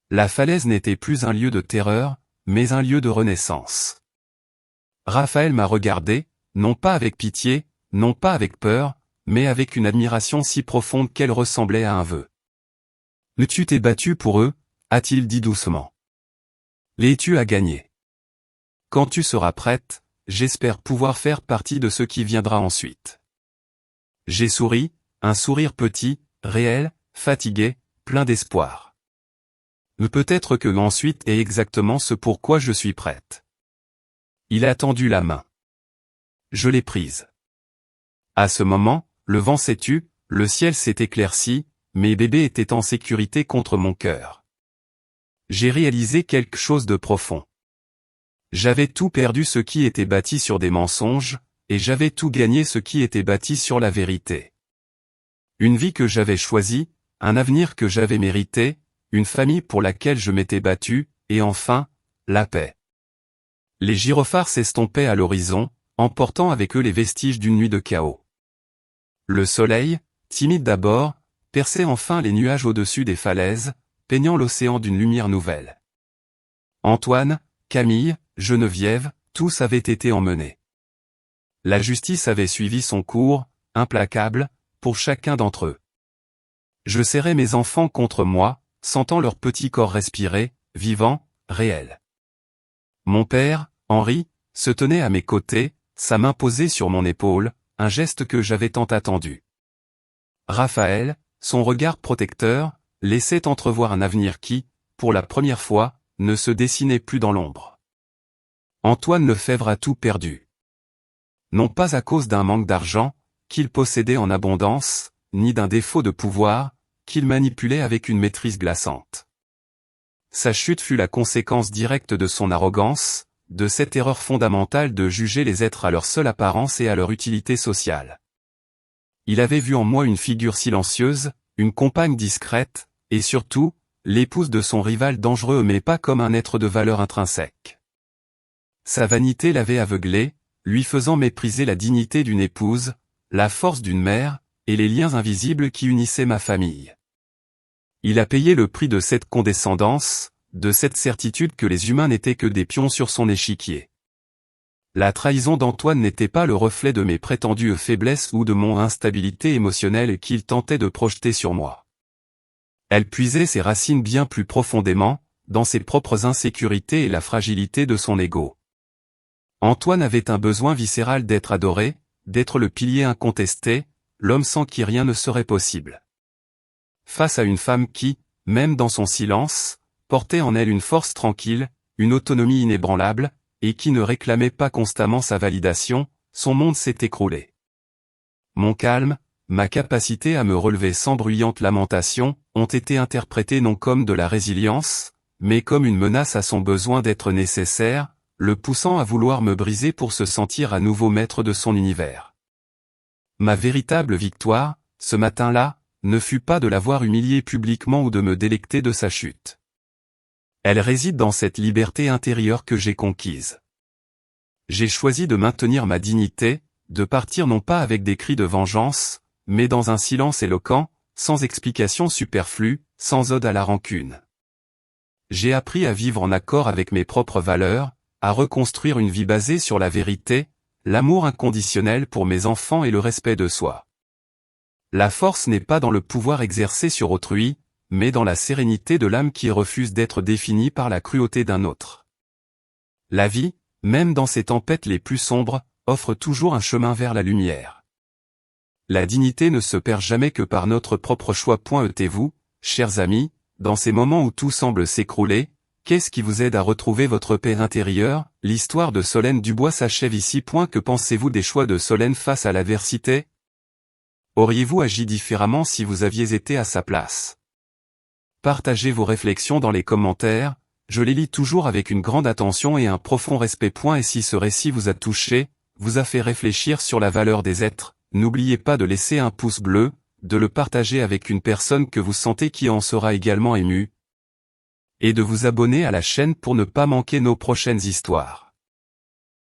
La falaise n'était plus un lieu de terreur, mais un lieu de renaissance. Raphaël m'a regardé, non pas avec pitié, non pas avec peur, mais avec une admiration si profonde qu'elle ressemblait à un vœu. « Tu t'es battu pour eux » a-t-il dit doucement. « Et tu as gagné. Quand tu seras prête, j'espère pouvoir faire partie de ce qui viendra ensuite. » J'ai souri, un sourire petit, réel, fatigué, plein d'espoir. Peut-être que ensuite est exactement ce pourquoi je suis prête. Il a tendu la main. Je l'ai prise. À ce moment, le vent s'est tu, le ciel s'est éclairci, mes bébés étaient en sécurité contre mon cœur. J'ai réalisé quelque chose de profond. J'avais tout perdu ce qui était bâti sur des mensonges, et j'avais tout gagné ce qui était bâti sur la vérité. Une vie que j'avais choisie, un avenir que j'avais mérité, une famille pour laquelle je m'étais battu, et enfin, la paix. Les gyrophares s'estompaient à l'horizon, emportant avec eux les vestiges d'une nuit de chaos. Le soleil, timide d'abord, perçait enfin les nuages au-dessus des falaises, peignant l'océan d'une lumière nouvelle. Antoine, Camille, Geneviève, tous avaient été emmenés. La justice avait suivi son cours, implacable, pour chacun d'entre eux. Je serrais mes enfants contre moi, sentant leur petit corps respirer, vivant, réel. Mon père, Henri, se tenait à mes côtés, sa main posée sur mon épaule, un geste que j'avais tant attendu. Raphaël, son regard protecteur, laissait entrevoir un avenir qui, pour la première fois, ne se dessinait plus dans l'ombre. Antoine Lefebvre a tout perdu. Non pas à cause d'un manque d'argent, qu'il possédait en abondance, ni d'un défaut de pouvoir, qu'il manipulait avec une maîtrise glaçante. Sa chute fut la conséquence directe de son arrogance, de cette erreur fondamentale de juger les êtres à leur seule apparence et à leur utilité sociale. Il avait vu en moi une figure silencieuse, une compagne discrète, et surtout, l'épouse de son rival dangereux mais pas comme un être de valeur intrinsèque. Sa vanité l'avait aveuglé, lui faisant mépriser la dignité d'une épouse, la force d'une mère, et les liens invisibles qui unissaient ma famille. Il a payé le prix de cette condescendance, de cette certitude que les humains n'étaient que des pions sur son échiquier. La trahison d'Antoine n'était pas le reflet de mes prétendues faiblesses ou de mon instabilité émotionnelle qu'il tentait de projeter sur moi. Elle puisait ses racines bien plus profondément, dans ses propres insécurités et la fragilité de son ego. Antoine avait un besoin viscéral d'être adoré, d'être le pilier incontesté, l'homme sans qui rien ne serait possible. Face à une femme qui, même dans son silence, portait en elle une force tranquille, une autonomie inébranlable, et qui ne réclamait pas constamment sa validation, son monde s'est écroulé. Mon calme, ma capacité à me relever sans bruyante lamentation, ont été interprétés non comme de la résilience, mais comme une menace à son besoin d'être nécessaire, le poussant à vouloir me briser pour se sentir à nouveau maître de son univers. Ma véritable victoire, ce matin-là, ne fut pas de l'avoir humilié publiquement ou de me délecter de sa chute. Elle réside dans cette liberté intérieure que j'ai conquise. J'ai choisi de maintenir ma dignité, de partir non pas avec des cris de vengeance, mais dans un silence éloquent, sans explication superflue, sans ode à la rancune. J'ai appris à vivre en accord avec mes propres valeurs, à reconstruire une vie basée sur la vérité, l'amour inconditionnel pour mes enfants et le respect de soi. La force n'est pas dans le pouvoir exercé sur autrui, mais dans la sérénité de l'âme qui refuse d'être définie par la cruauté d'un autre. La vie, même dans ses tempêtes les plus sombres, offre toujours un chemin vers la lumière. La dignité ne se perd jamais que par notre propre choix. Vous, chers amis, dans ces moments où tout semble s'écrouler, qu'est-ce qui vous aide à retrouver votre paix intérieure? L'histoire de Solène Dubois s'achève ici. Que pensez-vous des choix de Solène face à l'adversité? Auriez-vous agi différemment si vous aviez été à sa place? Partagez vos réflexions dans les commentaires, je les lis toujours avec une grande attention et un profond respect. Et si ce récit vous a touché, vous a fait réfléchir sur la valeur des êtres, n'oubliez pas de laisser un pouce bleu, de le partager avec une personne que vous sentez qui en sera également émue, et de vous abonner à la chaîne pour ne pas manquer nos prochaines histoires.